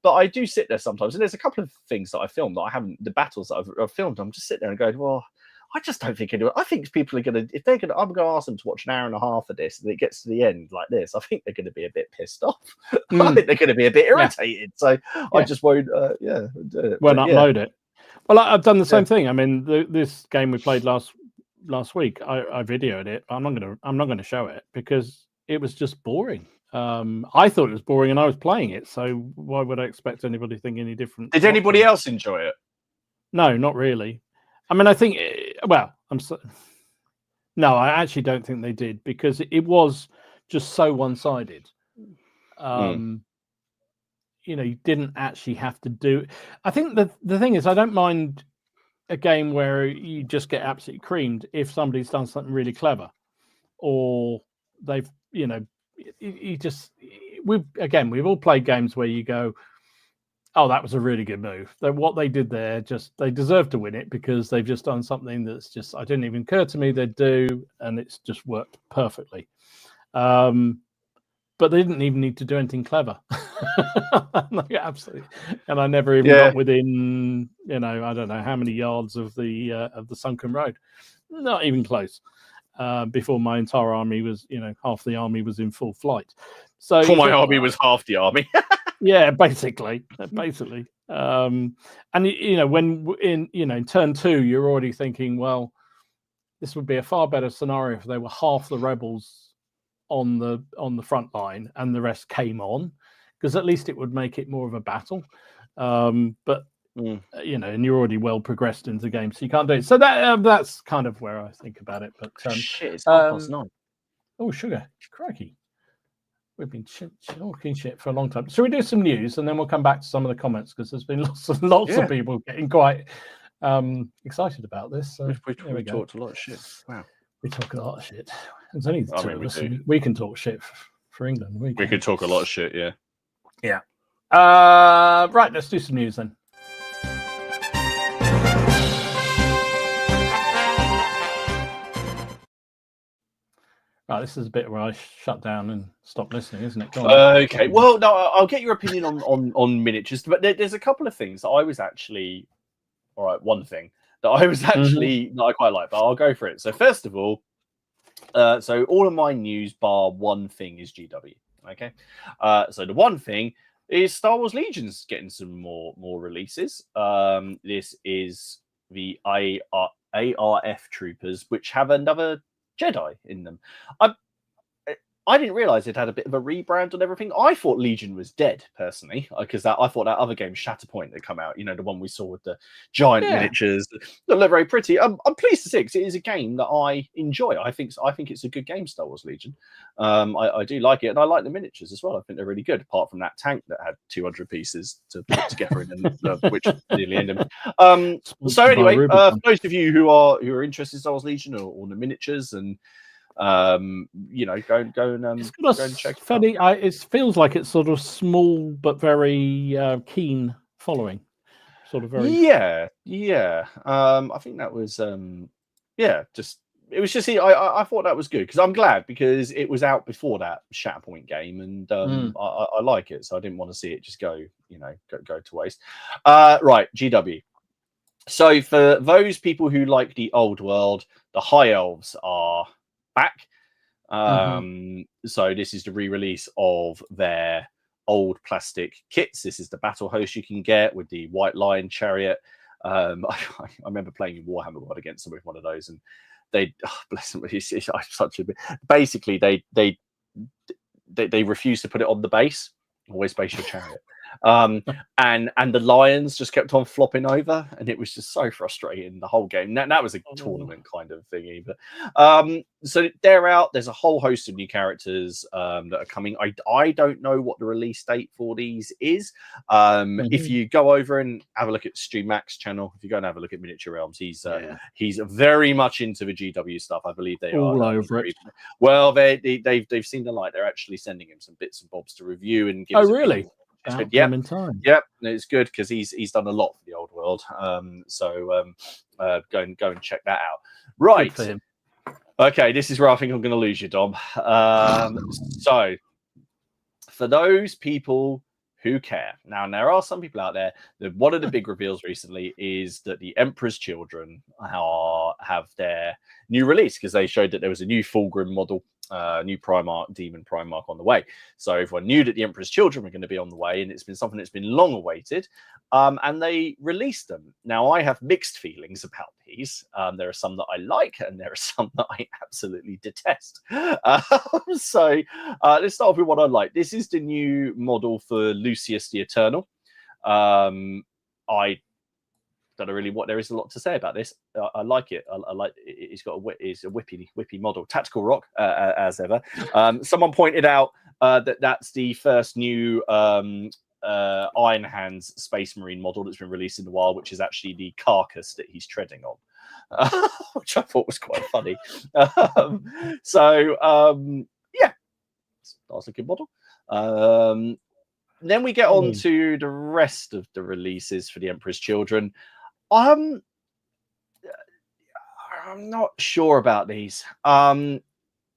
But I do sit there sometimes, and there's a couple of things that I filmed that I haven't, the battles that I've filmed, I'm just sitting there and going, well, I just don't think anyone. I think people are going to, I'm going to ask them to watch an hour and a half of this, and it gets to the end like this. I think they're going to be a bit pissed off. I think they're going to be a bit irritated. So I just won't. Upload it. Well, I've done the same thing. I mean, this game we played last week, I videoed it. But I'm not going to show it because it was just boring. I thought it was boring, and I was playing it. So why would I expect anybody to think any different? Did anybody else enjoy it? No, not really. I mean, I think. No, I actually don't think they did because it was just so one-sided. You didn't actually have to do. I think the thing is, I don't mind a game where you just get absolutely creamed if somebody's done something really clever, or they've we've all played games where you go, oh, that was a really good move. What they did there, they deserve to win it because they've just done something that's just, I didn't even occur to me they'd do, and it's just worked perfectly. But they didn't even need to do anything clever. Absolutely. And I never even got within, I don't know how many yards of the sunken road. Not even close. Before my entire army was, half the army was in full flight. So before my army was half the army. Yeah, basically. And when in turn 2, you're already thinking, well, this would be a far better scenario if they were half the rebels on the front line and the rest came on, because at least it would make it more of a battle. But and you're already well progressed into the game, so you can't do it. So that's kind of where I think about it. But shit, it's 9:30. Oh, sugar, crikey. We've been talking shit for a long time. So we do some news, and then we'll come back to some of the comments, because there's been lots of people getting quite excited about this. So we talked a lot of shit. Wow, we talk a lot of shit. There's only the two of us. We can talk shit for England. We could talk a lot of shit. Yeah. Right. Let's do some news then. Right, this is a bit where I shut down and stop listening, isn't it? Okay. Well, no, I'll get your opinion on miniatures, but there's a couple of things that I was actually, all right, one thing that I was actually that I quite like, but I'll go for it. So first of all, so all of my news bar one thing is GW. Okay. So the one thing is Star Wars Legion's getting some more releases. This is the ARF troopers, which have another Jedi in them. I didn't realize it had a bit of a rebrand and everything. I thought Legion was dead, personally, because I thought that other game, Shatterpoint, had come out. The one we saw with the giant miniatures that look very pretty. I'm pleased to see because it is a game that I enjoy. I think it's a good game, Star Wars Legion. I do like it, and I like the miniatures as well. I think they're really good, apart from that tank that had 200 pieces to put together, which nearly ended. So anyway, for those of you who are interested in Star Wars Legion or the miniatures and go and check it out. It feels like it's sort of small but very keen following, sort of very I think that was it was just I thought that was good, because I'm glad, because it was out before that Shatterpoint game, and I like it, so I didn't want to see it just go to waste. Right, GW. So for those people who like the old world, the High Elves are back. So this is the re-release of their old plastic kits. This is the battle host you can get with the White Lion chariot. I remember playing in Warhammer World against them with one of those, and they bless them. It's such a bit. Basically, they refused to put it on the base. Always base your chariot. And the lions just kept on flopping over, and it was just so frustrating the whole game. That was a tournament kind of thingy, but so they're out. There's a whole host of new characters that are coming. I don't know what the release date for these is. If you go over and have a look at Stu Mac's channel, if you go and have a look at Miniature Realms, he's very much into the GW stuff. I believe they all are over it. Well, they've seen the light. They're actually sending him some bits and bobs to review and give. Oh, really? Yeah, it's good, because he's done a lot for the old world. Go and check that out. Right. For him. Okay, this is where I think I'm going to lose you, Dom. So for those people who care, now there are some people out there that one of the big reveals recently is that the Emperor's Children have their new release, because they showed that there was a new Fulgrim model, new Demon Primarch on the way. So everyone knew that the Emperor's Children were going to be on the way, and it's been something that's been long awaited. And they released them. Now, I have mixed feelings about these. There are some that I like, and there are some that I absolutely detest. Let's start off with what I like. This is the new model for Lucius the Eternal. I don't know really what there is a lot to say about this. I like it. I like it. It's a whippy model. Tactical Rock, as ever. Someone pointed out that's the first new Iron Hands Space Marine model that's been released in the wild, which is actually the carcass that he's treading on, which I thought was quite funny. Nice looking model. Then we get on to the rest of the releases for the Emperor's Children. I'm not sure about these. I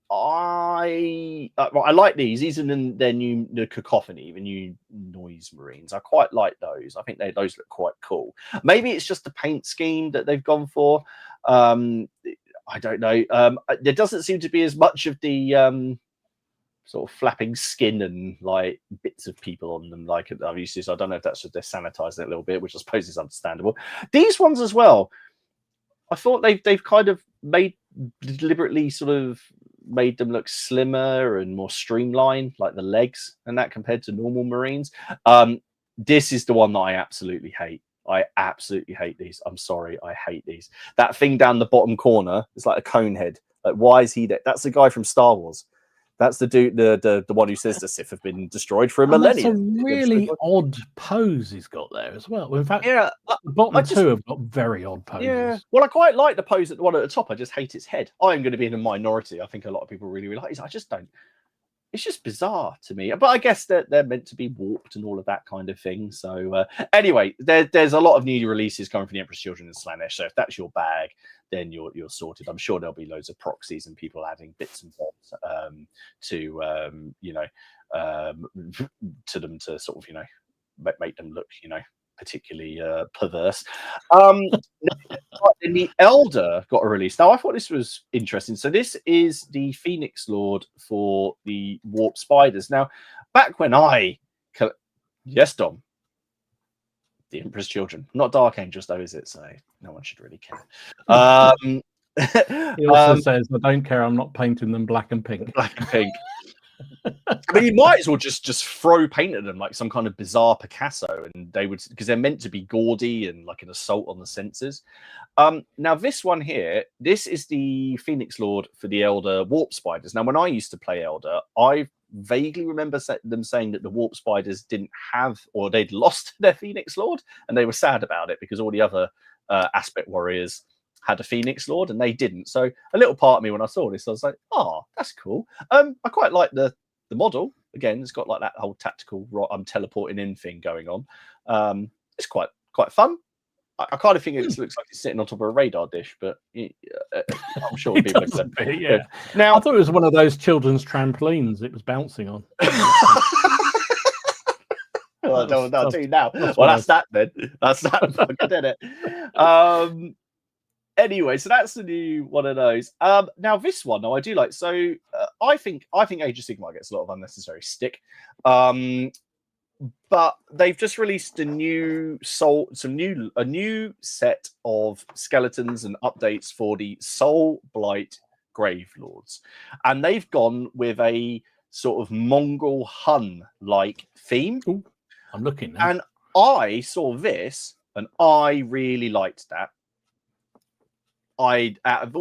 like these. These are their new Cacophony, the new Noise Marines. I quite like those. I think those look quite cool. Maybe it's just the paint scheme that they've gone for. I don't know. There doesn't seem to be as much of the sort of flapping skin and like bits of people on them like I've used to. So I don't know if that's just they're sanitizing it a little bit, which I suppose is understandable. These ones as well, I thought they've kind of deliberately sort of made them look slimmer and more streamlined, like the legs and that compared to normal Marines. This is the one that I absolutely hate. I absolutely hate these. I'm sorry, I hate these. That thing down the bottom corner is like a cone head. Like, why is he there? That's the guy from Star Wars. That's the dude, the one who says the Sith have been destroyed for a millennium. That's a really odd pose he's got there as well. In fact, yeah, the bottom two have got very odd poses. Yeah, well, I quite like the pose at the one at the top. I just hate its head. I am going to be in a minority. I think a lot of people really, really like it. I just don't. It's just bizarre to me. But I guess that they're meant to be warped and all of that kind of thing. So anyway, there's a lot of new releases coming from the Emperor's Children and Slaanesh. So if that's your bag, then you're sorted. I'm sure there'll be loads of proxies and people adding bits and bobs to them to sort of make them look particularly perverse. The Elder got a release. Now I thought this was interesting. So this is the Phoenix Lord for the Warp Spiders. Now back when yes, Dom, the Emperor's Children, not Dark Angels though, is it? So no one should really care. He also says, "I don't care. I'm not painting them black and pink." Black and pink. I mean, you might as well just throw paint at them like some kind of bizarre Picasso, and they would, because they're meant to be gaudy and like an assault on the senses. Now this one here, this is the Phoenix Lord for the Elder Warp Spiders. Now, when I used to play Elder, I vaguely remember them saying that the Warp Spiders didn't have, or they'd lost their Phoenix Lord, and they were sad about it because all the other Aspect Warriors had a Phoenix Lord and they didn't. So a little part of me when I saw this, I was like, oh, that's cool. I quite like the model. Again, it's got like that whole tactical I'm teleporting in thing going on. It's quite fun. I kind of think it looks like it's sitting on top of a radar dish, but I'm sure people yeah. Now I thought it was one of those children's trampolines it was bouncing on. Well, I'll tell you now. Well, that's that then. That's that. Fucking did it. Anyway, so that's the new one of those. Now this one, though, I do like. So I think Age of Sigmar gets a lot of unnecessary stick, but they've just released a new set of skeletons and updates for the Soul Blight Grave Lords, and they've gone with a sort of Mongol Hun like theme. Ooh, I'm looking now. And I saw this, and I really liked that. That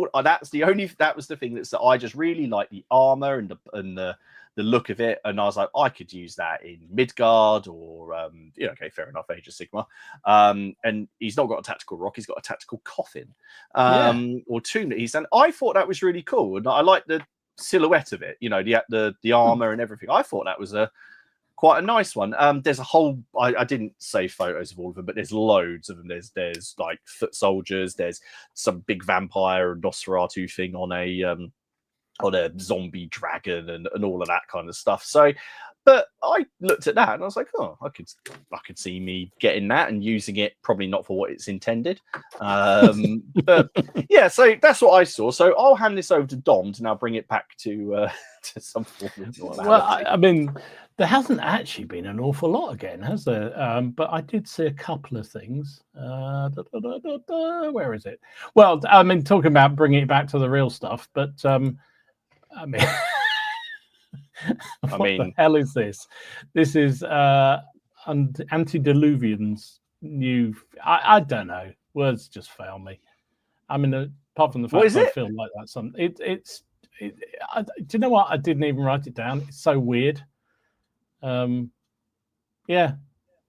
was the thing that I just really like the armor and the look of it, and I was like, I could use that in Midgard or okay, fair enough, Age of Sigmar. And he's not got a tactical rock; he's got a tactical coffin or tomb that he's done. I thought that was really cool, and I like the silhouette of it. The armor and everything. I thought that was quite a nice one. There's a whole. I didn't save photos of all of them, but there's loads of them. There's like foot soldiers. There's some big vampire and Nosferatu thing on a zombie dragon and all of that kind of stuff. So, but I looked at that and I was like, oh, I could see me getting that and using it. Probably not for what it's intended. But yeah, so that's what I saw. So I'll hand this over to Dom to now bring it back to some form of Well, I mean, there hasn't actually been an awful lot again, has there? But I did see a couple of things. Where is it? Well, I mean, talking about bringing it back to the real stuff, but I mean, what the hell is this? This is Antediluvian's new. I don't know. Words just fail me. I mean, apart from the fact that I feel like that's something. Do you know what? I didn't even write it down. It's so weird. Yeah,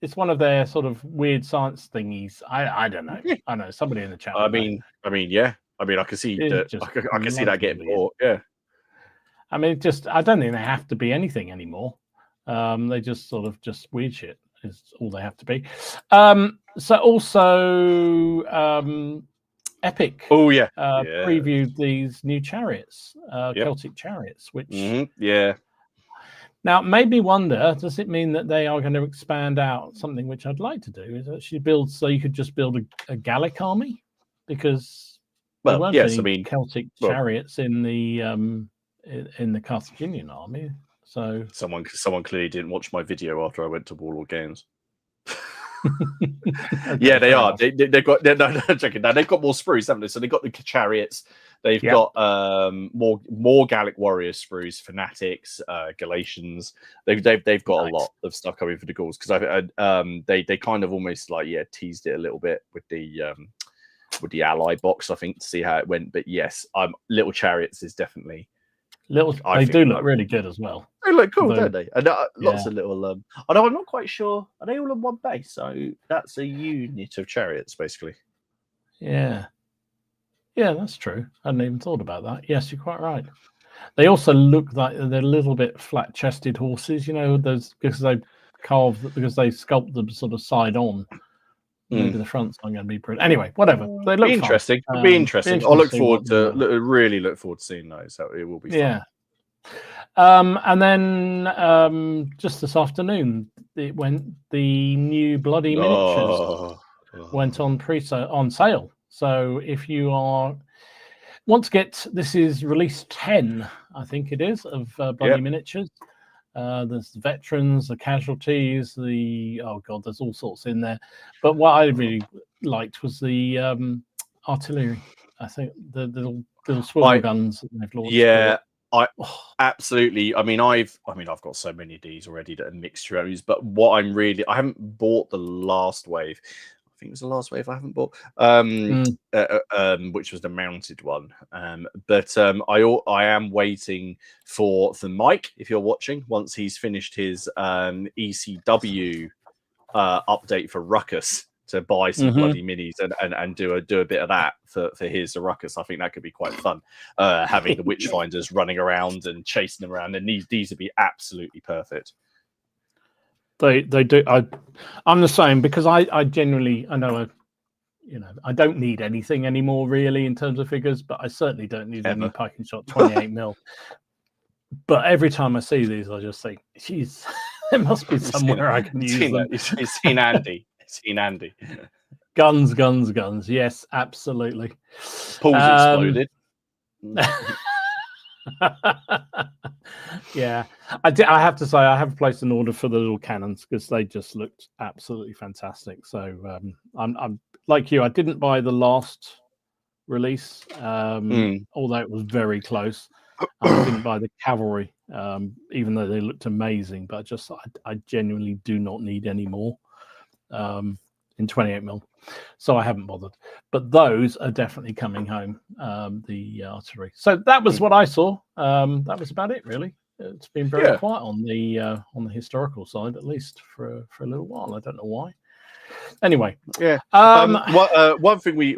it's one of their sort of weird science thingies. I don't know. I know somebody in the chat. I mean, yeah. I mean, I can see that. I can see that getting more. Yeah. I mean, I don't think they have to be anything anymore. They just sort of just weird shit is all they have to be. So also, Epic. Oh yeah, Previewed these new chariots, Yep. Celtic chariots, which yeah. now made me wonder: does it mean that they are going to expand out something which I'd like to do? Is actually build so you could just build a Gallic army, because there weren't any Celtic chariots in the Carthaginian army. So someone clearly didn't watch my video after I went to Waterloo Games. Okay, yeah, they are. They've got no checking now. They've got more sprues, haven't they? So they've got the chariots. They've got more Gallic warrior sprues, fanatics, Galatians. They've got a lot of stuff coming for the Gauls, because they kind of almost like teased it a little bit with the ally box, I think, to see how it went. But yes, little chariots is definitely. They do look really good as well. They look cool, don't they? And lots of little. Although I'm not quite sure. Are they all on one base? So that's a unit of chariots, basically. Yeah, that's true. I hadn't even thought about that. Yes, you're quite right. They also look like they're a little bit flat-chested horses. You know, those because they sculpt them sort of side on. Maybe the front's not going to be pretty. Anyway, whatever. They look interesting. Fun. Be interesting. I look forward to really look forward to seeing those. So it will be fun. Yeah. And then just this afternoon, the new Bloody Miniatures went on sale. So if you want to get, this is release 10, I think it is, of Bloody Miniatures. There's the veterans, the casualties, there's all sorts in there. But what I really liked was the artillery. I think the little swivel guns that they've launched. Yeah, absolutely. I mean, I've got so many of these already that are mixtures. But what I haven't bought the last wave. I think it was the last wave I haven't bought, which was the mounted one. But I am waiting for Mike, if you're watching, once he's finished his ECW update for Ruckus, to buy some bloody minis and do a bit of that for his Ruckus. I think that could be quite fun, having the Witchfinders running around and chasing them around. And these would be absolutely perfect. They do. I'm the same, because I genuinely, I know, I don't need anything anymore really in terms of figures, but I certainly don't need any pike and shot 28mm. But every time I see these, I just think, geez, there must be somewhere I can use them. It's seen Andy. It's seen Andy. Guns. Yes, absolutely. Paul's exploded. Yeah, I have to say I have placed an order for the little cannons, because they just looked absolutely fantastic. So I'm like you. I didn't buy the last release, although it was very close. I didn't buy the cavalry, even though they looked amazing. But I genuinely do not need any more in 28mm, so I haven't bothered. But those are definitely coming home, the artillery. So that was what I saw. That was about it, really. It's been very quiet on the historical side, at least for a little while. I don't know why. Anyway, one thing we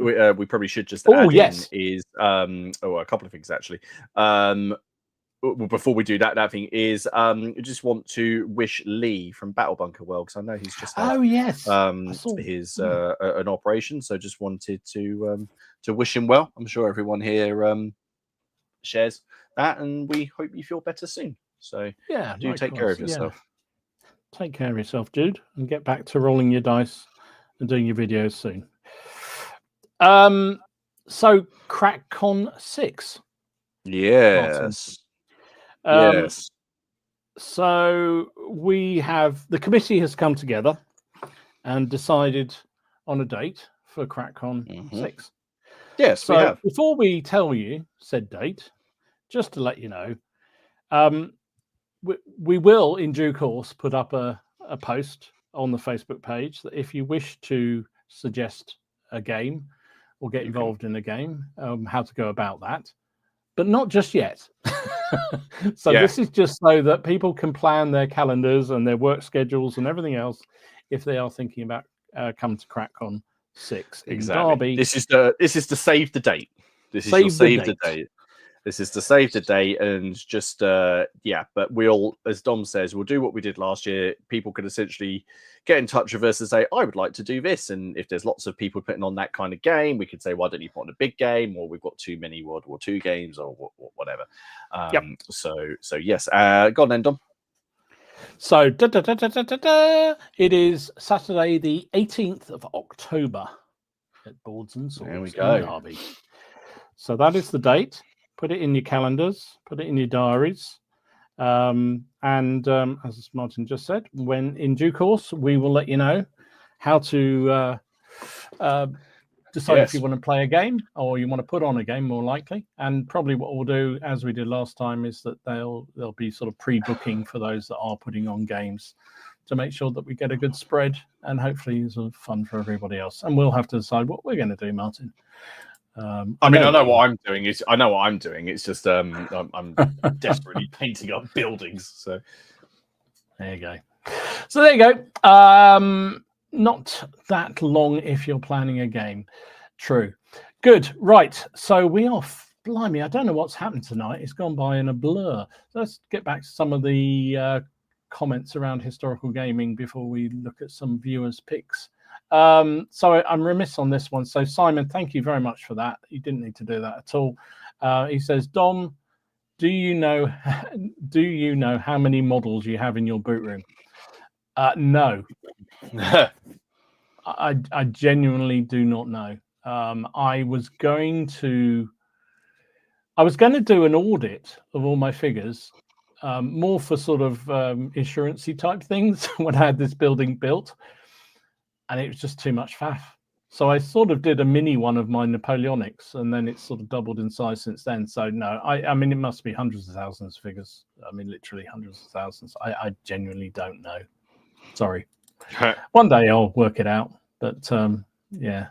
probably should just add in is a couple of things actually. Before we do that thing is I just want to wish Lee from Battle Bunker well, because I know he's just had his an operation, so just wanted to wish him well. I'm sure everyone here shares that, and we hope you feel better soon. So do take care of yourself. Take care of yourself, dude, and get back to rolling your dice and doing your videos soon. So CrackCon 6. Yes. Yes. So the committee has come together and decided on a date for CrackCon 6. Yes, so we have. Before we tell you said date, just to let you know, we will in due course put up a post on the Facebook page that if you wish to suggest a game or get involved in a game, how to go about that. But not just yet. This is just so that people can plan their calendars and their work schedules and everything else if they are thinking about coming to CrackCon 6 in Derby. This is to save the date. This is save the date. This is to save the day and just but we'll, as Dom says, we'll do what we did last year. People can essentially get in touch with us and say, I would like to do this. And if there's lots of people putting on that kind of game, we could say, why don't you put on a big game, or we've got too many World War II games, or whatever. So yes. Go on then, Dom. So it is Saturday the 18th of October at Boards and Swords. There we go. Derby. So that is the date. Put it in your calendars, put it in your diaries. And as Martin just said, when in due course, we will let you know how to decide if you want to play a game or you want to put on a game, more likely. And probably what we'll do, as we did last time, is that they'll be sort of pre-booking for those that are putting on games to make sure that we get a good spread and hopefully it's fun for everybody else. And we'll have to decide what we're going to do, Martin. I know what I'm doing. It's just I'm desperately painting up buildings. So there you go. So there you go. Not that long if you're planning a game. True. Good. Right. So we are. Blimey, I don't know what's happened tonight. It's gone by in a blur. So let's get back to some of the comments around historical gaming before we look at some viewers' picks. So I'm remiss on this one. So Simon, thank you very much for that. You didn't need to do that at all. He says, Dom, do you know how many models you have in your boot room? No. I genuinely do not know. I was going to do an audit of all my figures, more for sort of insurance-y type things when I had this building built. And it was just too much faff. So I sort of did a mini one of my Napoleonics, and then it's sort of doubled in size since then. So no, I mean, it must be hundreds of thousands of figures. I mean, literally hundreds of thousands. I genuinely don't know. Sorry. One day I'll work it out. But yeah,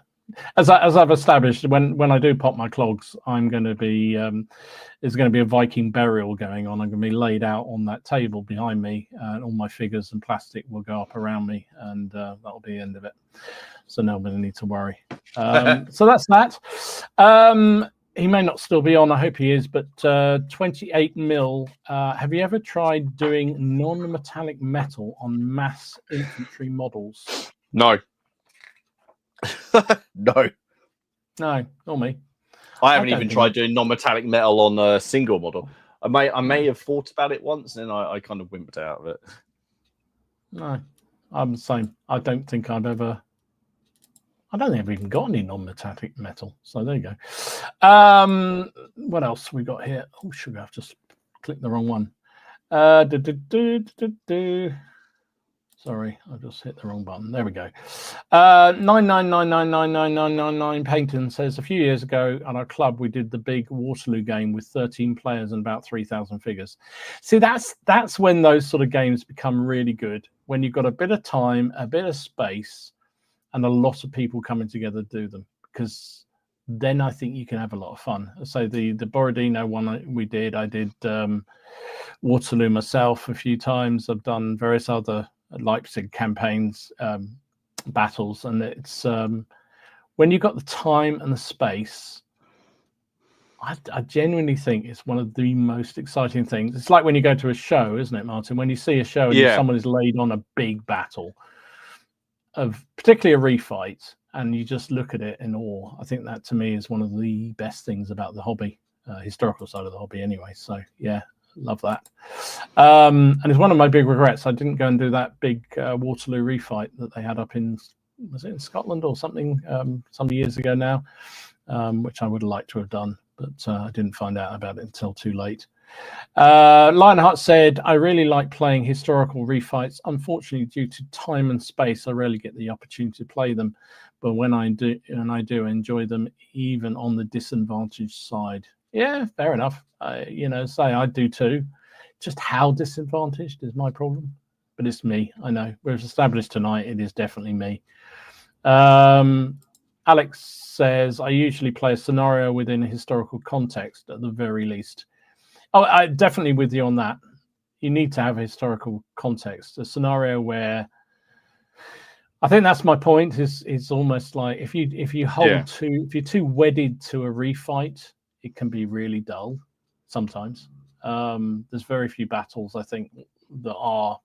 as I've established, when I do pop my clogs, I'm going to be there's going to be a Viking burial going on. I'm going to be laid out on that table behind me, and all my figures and plastic will go up around me, and that'll be the end of it. So nobody needs to worry. So that's that. He may not still be on. I hope he is. But 28 mil. Have you ever tried doing non-metallic metal on mass infantry models? No. No, not me. I haven't even tried doing non-metallic metal on a single model. I may have thought about it once, and then I kind of wimped out of it. No, I'm the same. I don't think I've even got any non-metallic metal. So there you go. What else we got here? Oh, sugar! I've just clicked the wrong one. Sorry, I just hit the wrong button. There we go. 999999999 Payton says, a few years ago at our club, we did the big Waterloo game with 13 players and about 3,000 figures. See, that's when those sort of games become really good, when you've got a bit of time, a bit of space, and a lot of people coming together to do them, because then I think you can have a lot of fun. So the Borodino one I did Waterloo myself a few times. I've done various other Leipzig campaigns, battles, and it's when you've got the time and the space, I genuinely think it's one of the most exciting things. It's like when you go to a show, isn't it, Martin? When you see a show and someone is laid on a big battle, of particularly a refight, and you just look at it in awe. I think that to me is one of the best things about the hobby, historical side of the hobby anyway. So yeah, love that. And it's one of my big regrets. I didn't go and do that big Waterloo refight that they had up in, was it in Scotland or something, some years ago now, which I would have liked to have done, but I didn't find out about it until too late. Lionheart said, I really like playing historical refights. Unfortunately, due to time and space, I rarely get the opportunity to play them. But when I do, enjoy them, even on the disadvantaged side. Yeah, fair enough. I do too. Just how disadvantaged is my problem. But it's me, I know. We've established tonight it is definitely me. Alex says, I usually play a scenario within a historical context at the very least. Oh, I'm definitely with you on that. You need to have a historical context. A scenario where, I think that's my point, is almost like if you're too wedded to a refight, it can be really dull. sometimes. There's very few battles, I think, that are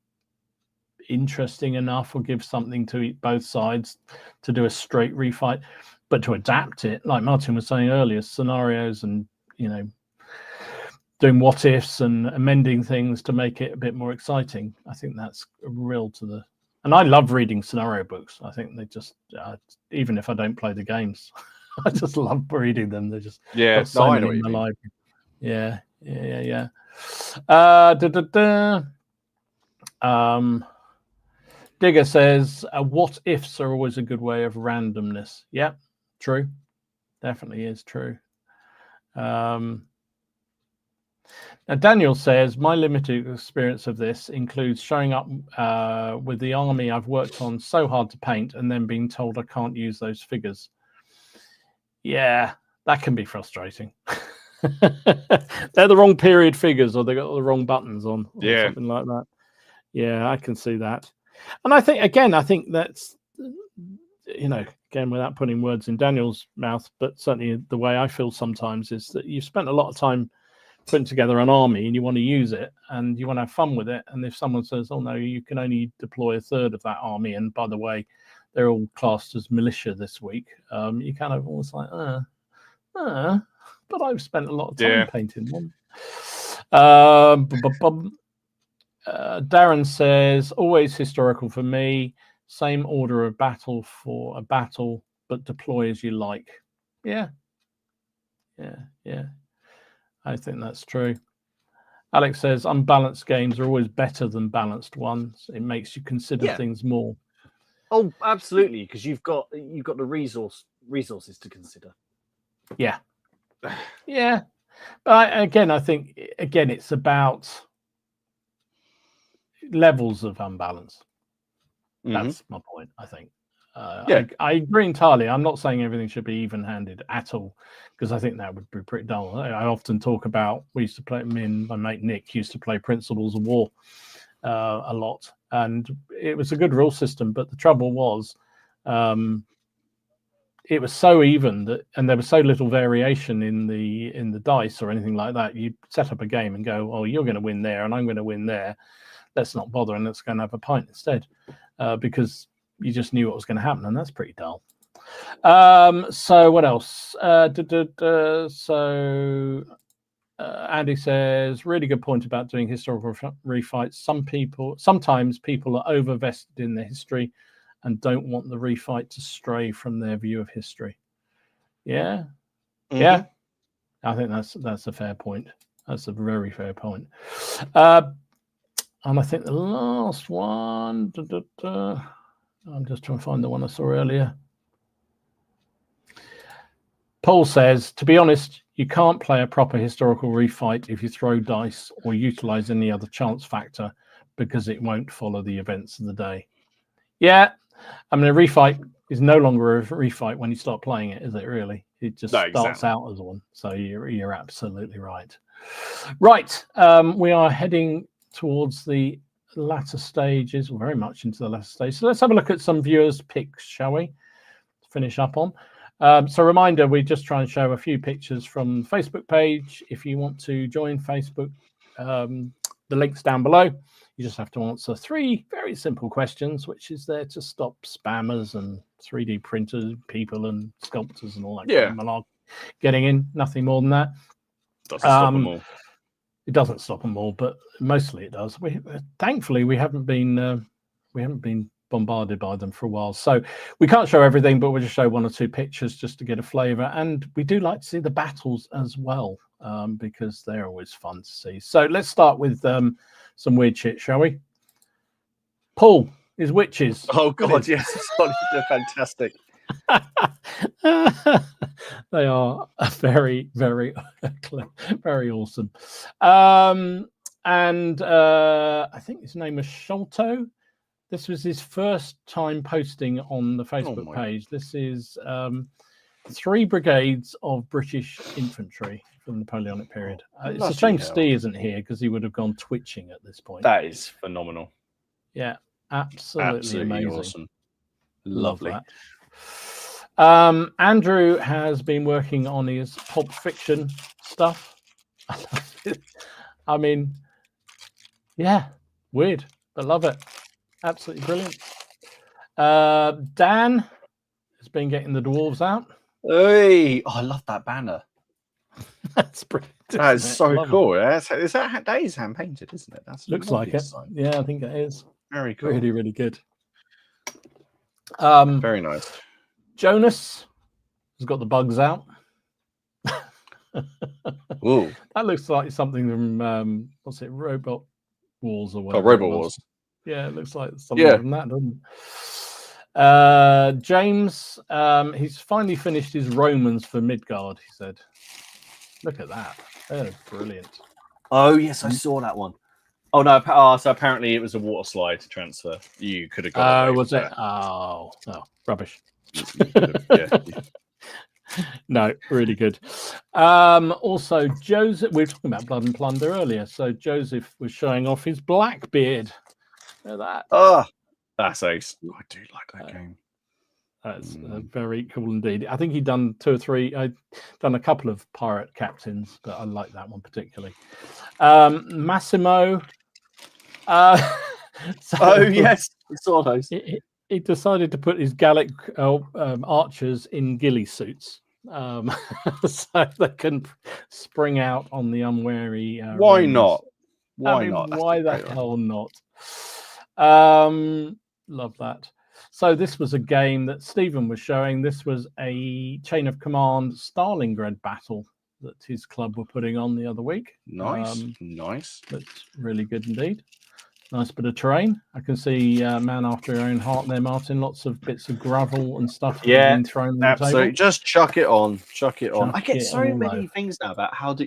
interesting enough or give something to both sides to do a straight refight, but to adapt it, like Martin was saying earlier, scenarios and, you know, doing what ifs and amending things to make it a bit more exciting. I think that's real to the. And I love reading scenario books. I think they just, even if I don't play the games, I just love reading them. They just got so many in my library. Yeah. Digger says, what ifs are always a good way of randomness. Yeah, true. Definitely is true. Now, Daniel says, my limited experience of this includes showing up with the army I've worked on so hard to paint and then being told I can't use those figures. Yeah, that can be frustrating. They're the wrong period figures, or they got the wrong buttons on, or something like that. Yeah, I can see that. And I think that's, you know, again, without putting words in Daniel's mouth, but certainly the way I feel sometimes is that you've spent a lot of time putting together an army and you want to use it and you want to have fun with it. And if someone says, oh no, you can only deploy a third of that army, and by the way, they're all classed as militia this week, you kind of almost like, but I've spent a lot of time painting one. Darren says, always historical for me, same order of battle for a battle, but deploy as you like. Yeah. I think that's true. Alex says unbalanced games are always better than balanced ones. It makes you consider things more. Oh, absolutely, because you've got the resources to consider. Yeah. But again, I think it's about levels of unbalance. That's my point, I think. I agree entirely. I'm not saying everything should be even-handed at all, because I think that would be pretty dull. I often talk about, me and my mate Nick used to play Principles of War a lot, and it was a good rule system, but the trouble was it was so even and there was so little variation in the dice or anything like that. You set up a game and go, oh, you're going to win there and I'm going to win there. Let's not bother and let's go and have a pint instead, because you just knew what was going to happen, and that's pretty dull. So what else? Andy says, really good point about doing historical refights. Sometimes people are over vested in their history and don't want the refight to stray from their view of history. Yeah. I think that's a fair point. That's a very fair point. And I think the last one. I'm just trying to find the one I saw earlier. Paul says, to be honest, you can't play a proper historical refight if you throw dice or utilize any other chance factor, because it won't follow the events of the day. Yeah, I mean, a refight is no longer a refight when you start playing it, is it really? It just starts out as one. So you're absolutely right. Right, we are heading towards the latter stages, or very much into the latter stage. So let's have a look at some viewers' picks, shall we? Finish up on. So reminder, we just try and show a few pictures from the Facebook page. If you want to join Facebook, the link's down below. You just have to answer 3 very simple questions, which is there to stop spammers and 3D printers, people and sculptors and all that kind of malarkey getting in. Nothing more than that. Doesn't stop them all. It doesn't stop them all, but mostly it does. Thankfully we haven't been bombarded by them for a while, so we can't show everything, but we'll just show 1 or 2 pictures just to get a flavour. And we do like to see the battles as well, because they're always fun to see. So let's start with some weird shit, shall we? Paul, is witches? Oh God, yes, they're fantastic. They are very, very, very awesome. And I think his name was Sholto. This was his first time posting on the Facebook page. This is 3 brigades of British infantry from the Napoleonic period. It's a shame Steve isn't here, because he would have gone twitching at this point. That is phenomenal. Yeah, absolutely amazing. Awesome. Lovely. Love that. Andrew has been working on his Pulp Fiction stuff. I mean, yeah, weird, but love it. Absolutely brilliant. Dan has been getting the dwarves out. Hey, I love that banner. That's brilliant. That is so Love cool. That is hand painted, isn't it? That's looks like it. Design. Yeah, I think it is. Very cool. Really, really good. Very nice. Jonas has got the bugs out. Ooh. That looks like something from what's it, Robot Wars or whatever. Robot Wars. Yeah, it looks like something from that, doesn't it? James, he's finally finished his Romans for Midgard, he said. Look at that. That is brilliant. Oh, yes, I saw that one. Oh, no. So apparently it was a water slide transfer. You could have got away was with it? that. Oh, rubbish. Yeah. No, really good. Also, Joseph, we were talking about Blood and Plunder earlier. So Joseph was showing off his Blackbeard. Look at that. Oh, that's ace. I do like that game. That's very cool indeed. I think he'd done 2 or 3. I'd done a couple of pirate captains, but I like that one particularly. Massimo. Yes, I saw those. He decided to put his Gallic archers in ghillie suits, so they can spring out on the unwary. Why Romans. not? Why the hell not? Love that. So this was a game that Stephen was showing. This was a Chain of Command Stalingrad battle that his club were putting on the other week. Nice. That's really good indeed. Nice bit of terrain. I can see man after your own heart there, Martin. Lots of bits of gravel and stuff being thrown on absolutely. the table. Just chuck it on. I get it so many things now about how do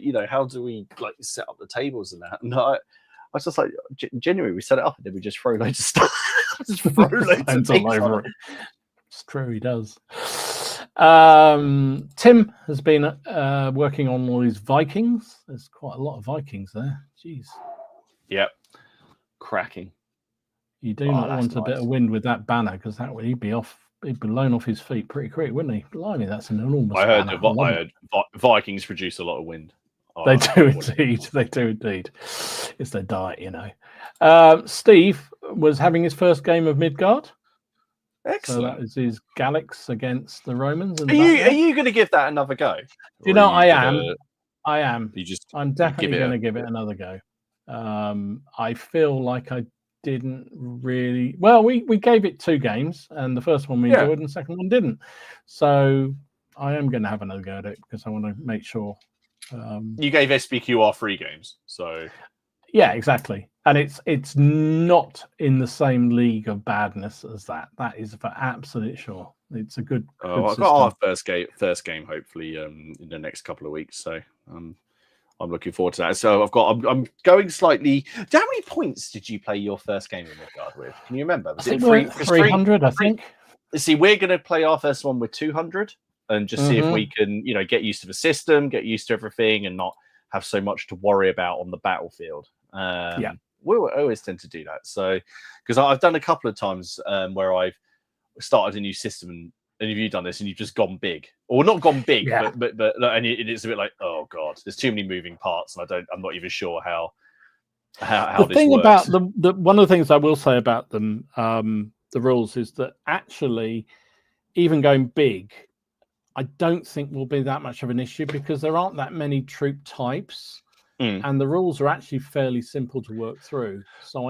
we like set up the tables and that. No, I was just like, genuinely, we set it up and then we just throw loads of stuff. Just throw loads of things over it. It's true, he does. Tim has been working on all these Vikings. There's quite a lot of Vikings there. Jeez. Yep. Cracking. You do not want a bit of wind with that banner, because that would he'd be blown off his feet pretty quick, wouldn't he? Blimey, that's an enormous banner. I heard Vikings produce a lot of wind. They do indeed. They do indeed. It's their diet, you know. Steve was having his first game of Midgard. Excellent. So that is his Gallics against the Romans. Are you going to give that another go? You know, I am. I'm definitely going to give it another go. I feel like I didn't really. Well, we gave it 2 games, and the first one we enjoyed, and the second one didn't. So I am going to have another go at it because I want to make sure. You gave SBQR 3 games, so yeah, exactly, and it's not in the same league of badness as that. That is for absolute sure. It's a good. I've got our first game hopefully in the next couple of weeks, so I'm looking forward to that. So I'm going slightly. How many points did you play your first game in Midgard with? Can you remember? Was it 300? I think. See, we're going to play our first one with 200. And just see if we can, get used to the system, get used to everything, and not have so much to worry about on the battlefield. We always tend to do that. So, because I've done a couple of times where I've started a new system, and have you done this, and you've just gone big, or not gone big, but and it's a bit like, oh god, there's too many moving parts, and I'm not even sure how the this thing works. About the one of the things I will say about them, the rules, is that actually, even going big, I don't think will be that much of an issue because there aren't that many troop types, and the rules are actually fairly simple to work through. So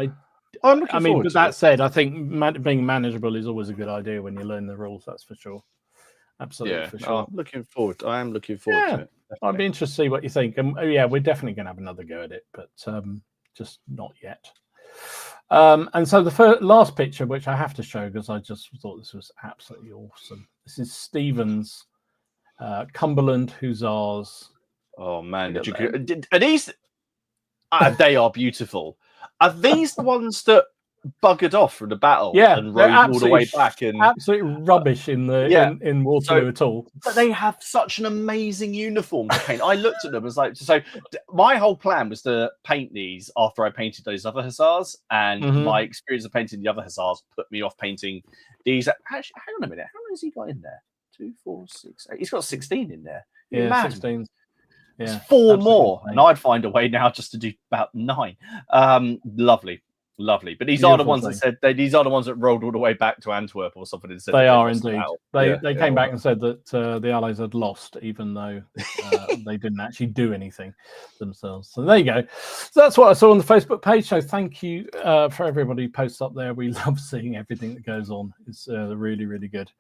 I'm looking forward but to that it. said, I think being manageable is always a good idea when you learn the rules. That's for sure. Absolutely, for sure. I am looking forward to it. Definitely. I'd be interested to see what you think. And we're definitely going to have another go at it, but just not yet. And so the last picture, which I have to show because I just thought this was absolutely awesome. This is Stephen's Cumberland Hussars. Oh man, are these? They are beautiful. Are these the ones that buggered off from the battle and rode all the way back? And absolute rubbish in Waterloo at all. But they have such an amazing uniform to paint. I looked at them and was like, so my whole plan was to paint these after I painted those other hussars, and my experience of painting the other hussars put me off painting these. Actually, hang on a minute, how many has he got in there? 2, 4, 6, 8. He's got 16 in there. Yeah, 16. It's Yeah, 4 absolutely more, and insane. I'd find a way now just to do about 9. Lovely. But these are the Beautiful ones that thing. said these are the ones that rolled all the way back to Antwerp or something and said They that they'd are lost the indeed. battle. They came back and said that the Allies had lost, even though they didn't actually do anything themselves. So there you go. So that's what I saw on the Facebook page. So thank you for everybody who posts up there. We love seeing everything that goes on. It's really, really good.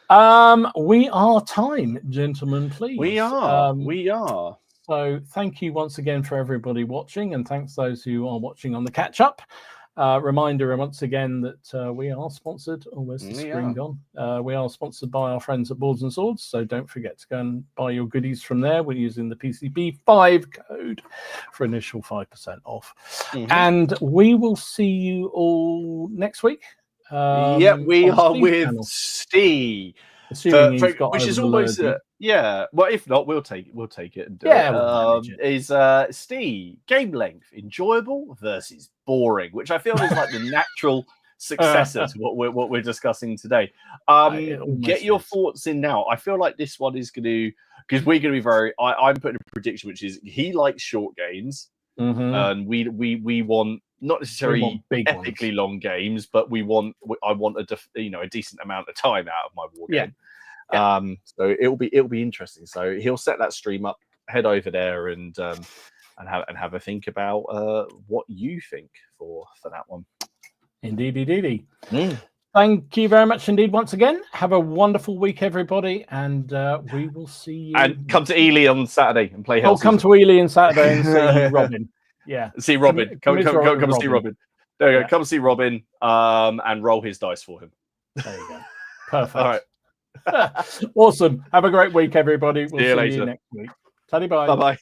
We are time, gentlemen, please. We are. So thank you once again for everybody watching, and thanks those who are watching on the catch up. Reminder once again that we are sponsored. Oh, where's the screen gone? We are sponsored by our friends at Boards and Swords, so don't forget to go and buy your goodies from there. We're using the PCB5 code for initial 5% off. And we will see you all next week. We are with Steve. Which is almost well, if not, we'll take it and do it. We'll manage it. Is Steve, game length enjoyable versus boring, which I feel is like the natural successor to what we're discussing today. Get your thoughts in now. I feel like this one is going to, because we're going to be very. I'm putting a prediction, which is he likes short games, and we want not necessarily big epically long games, but I want a decent amount of time out of my war game. So it'll be interesting. So he'll set that stream up, head over there, and have a think about what you think for that one. Indeed. Thank you very much indeed once again. Have a wonderful week, everybody, and we will see you. And come to Ely on Saturday and play. Come to Ely on Saturday and see Robin. Yeah, see Robin. Come see Robin. There you go. Come see Robin. And roll his dice for him. There you go. Perfect. All right. Awesome. Have a great week, everybody. We'll see you later. next week. Bye. Bye.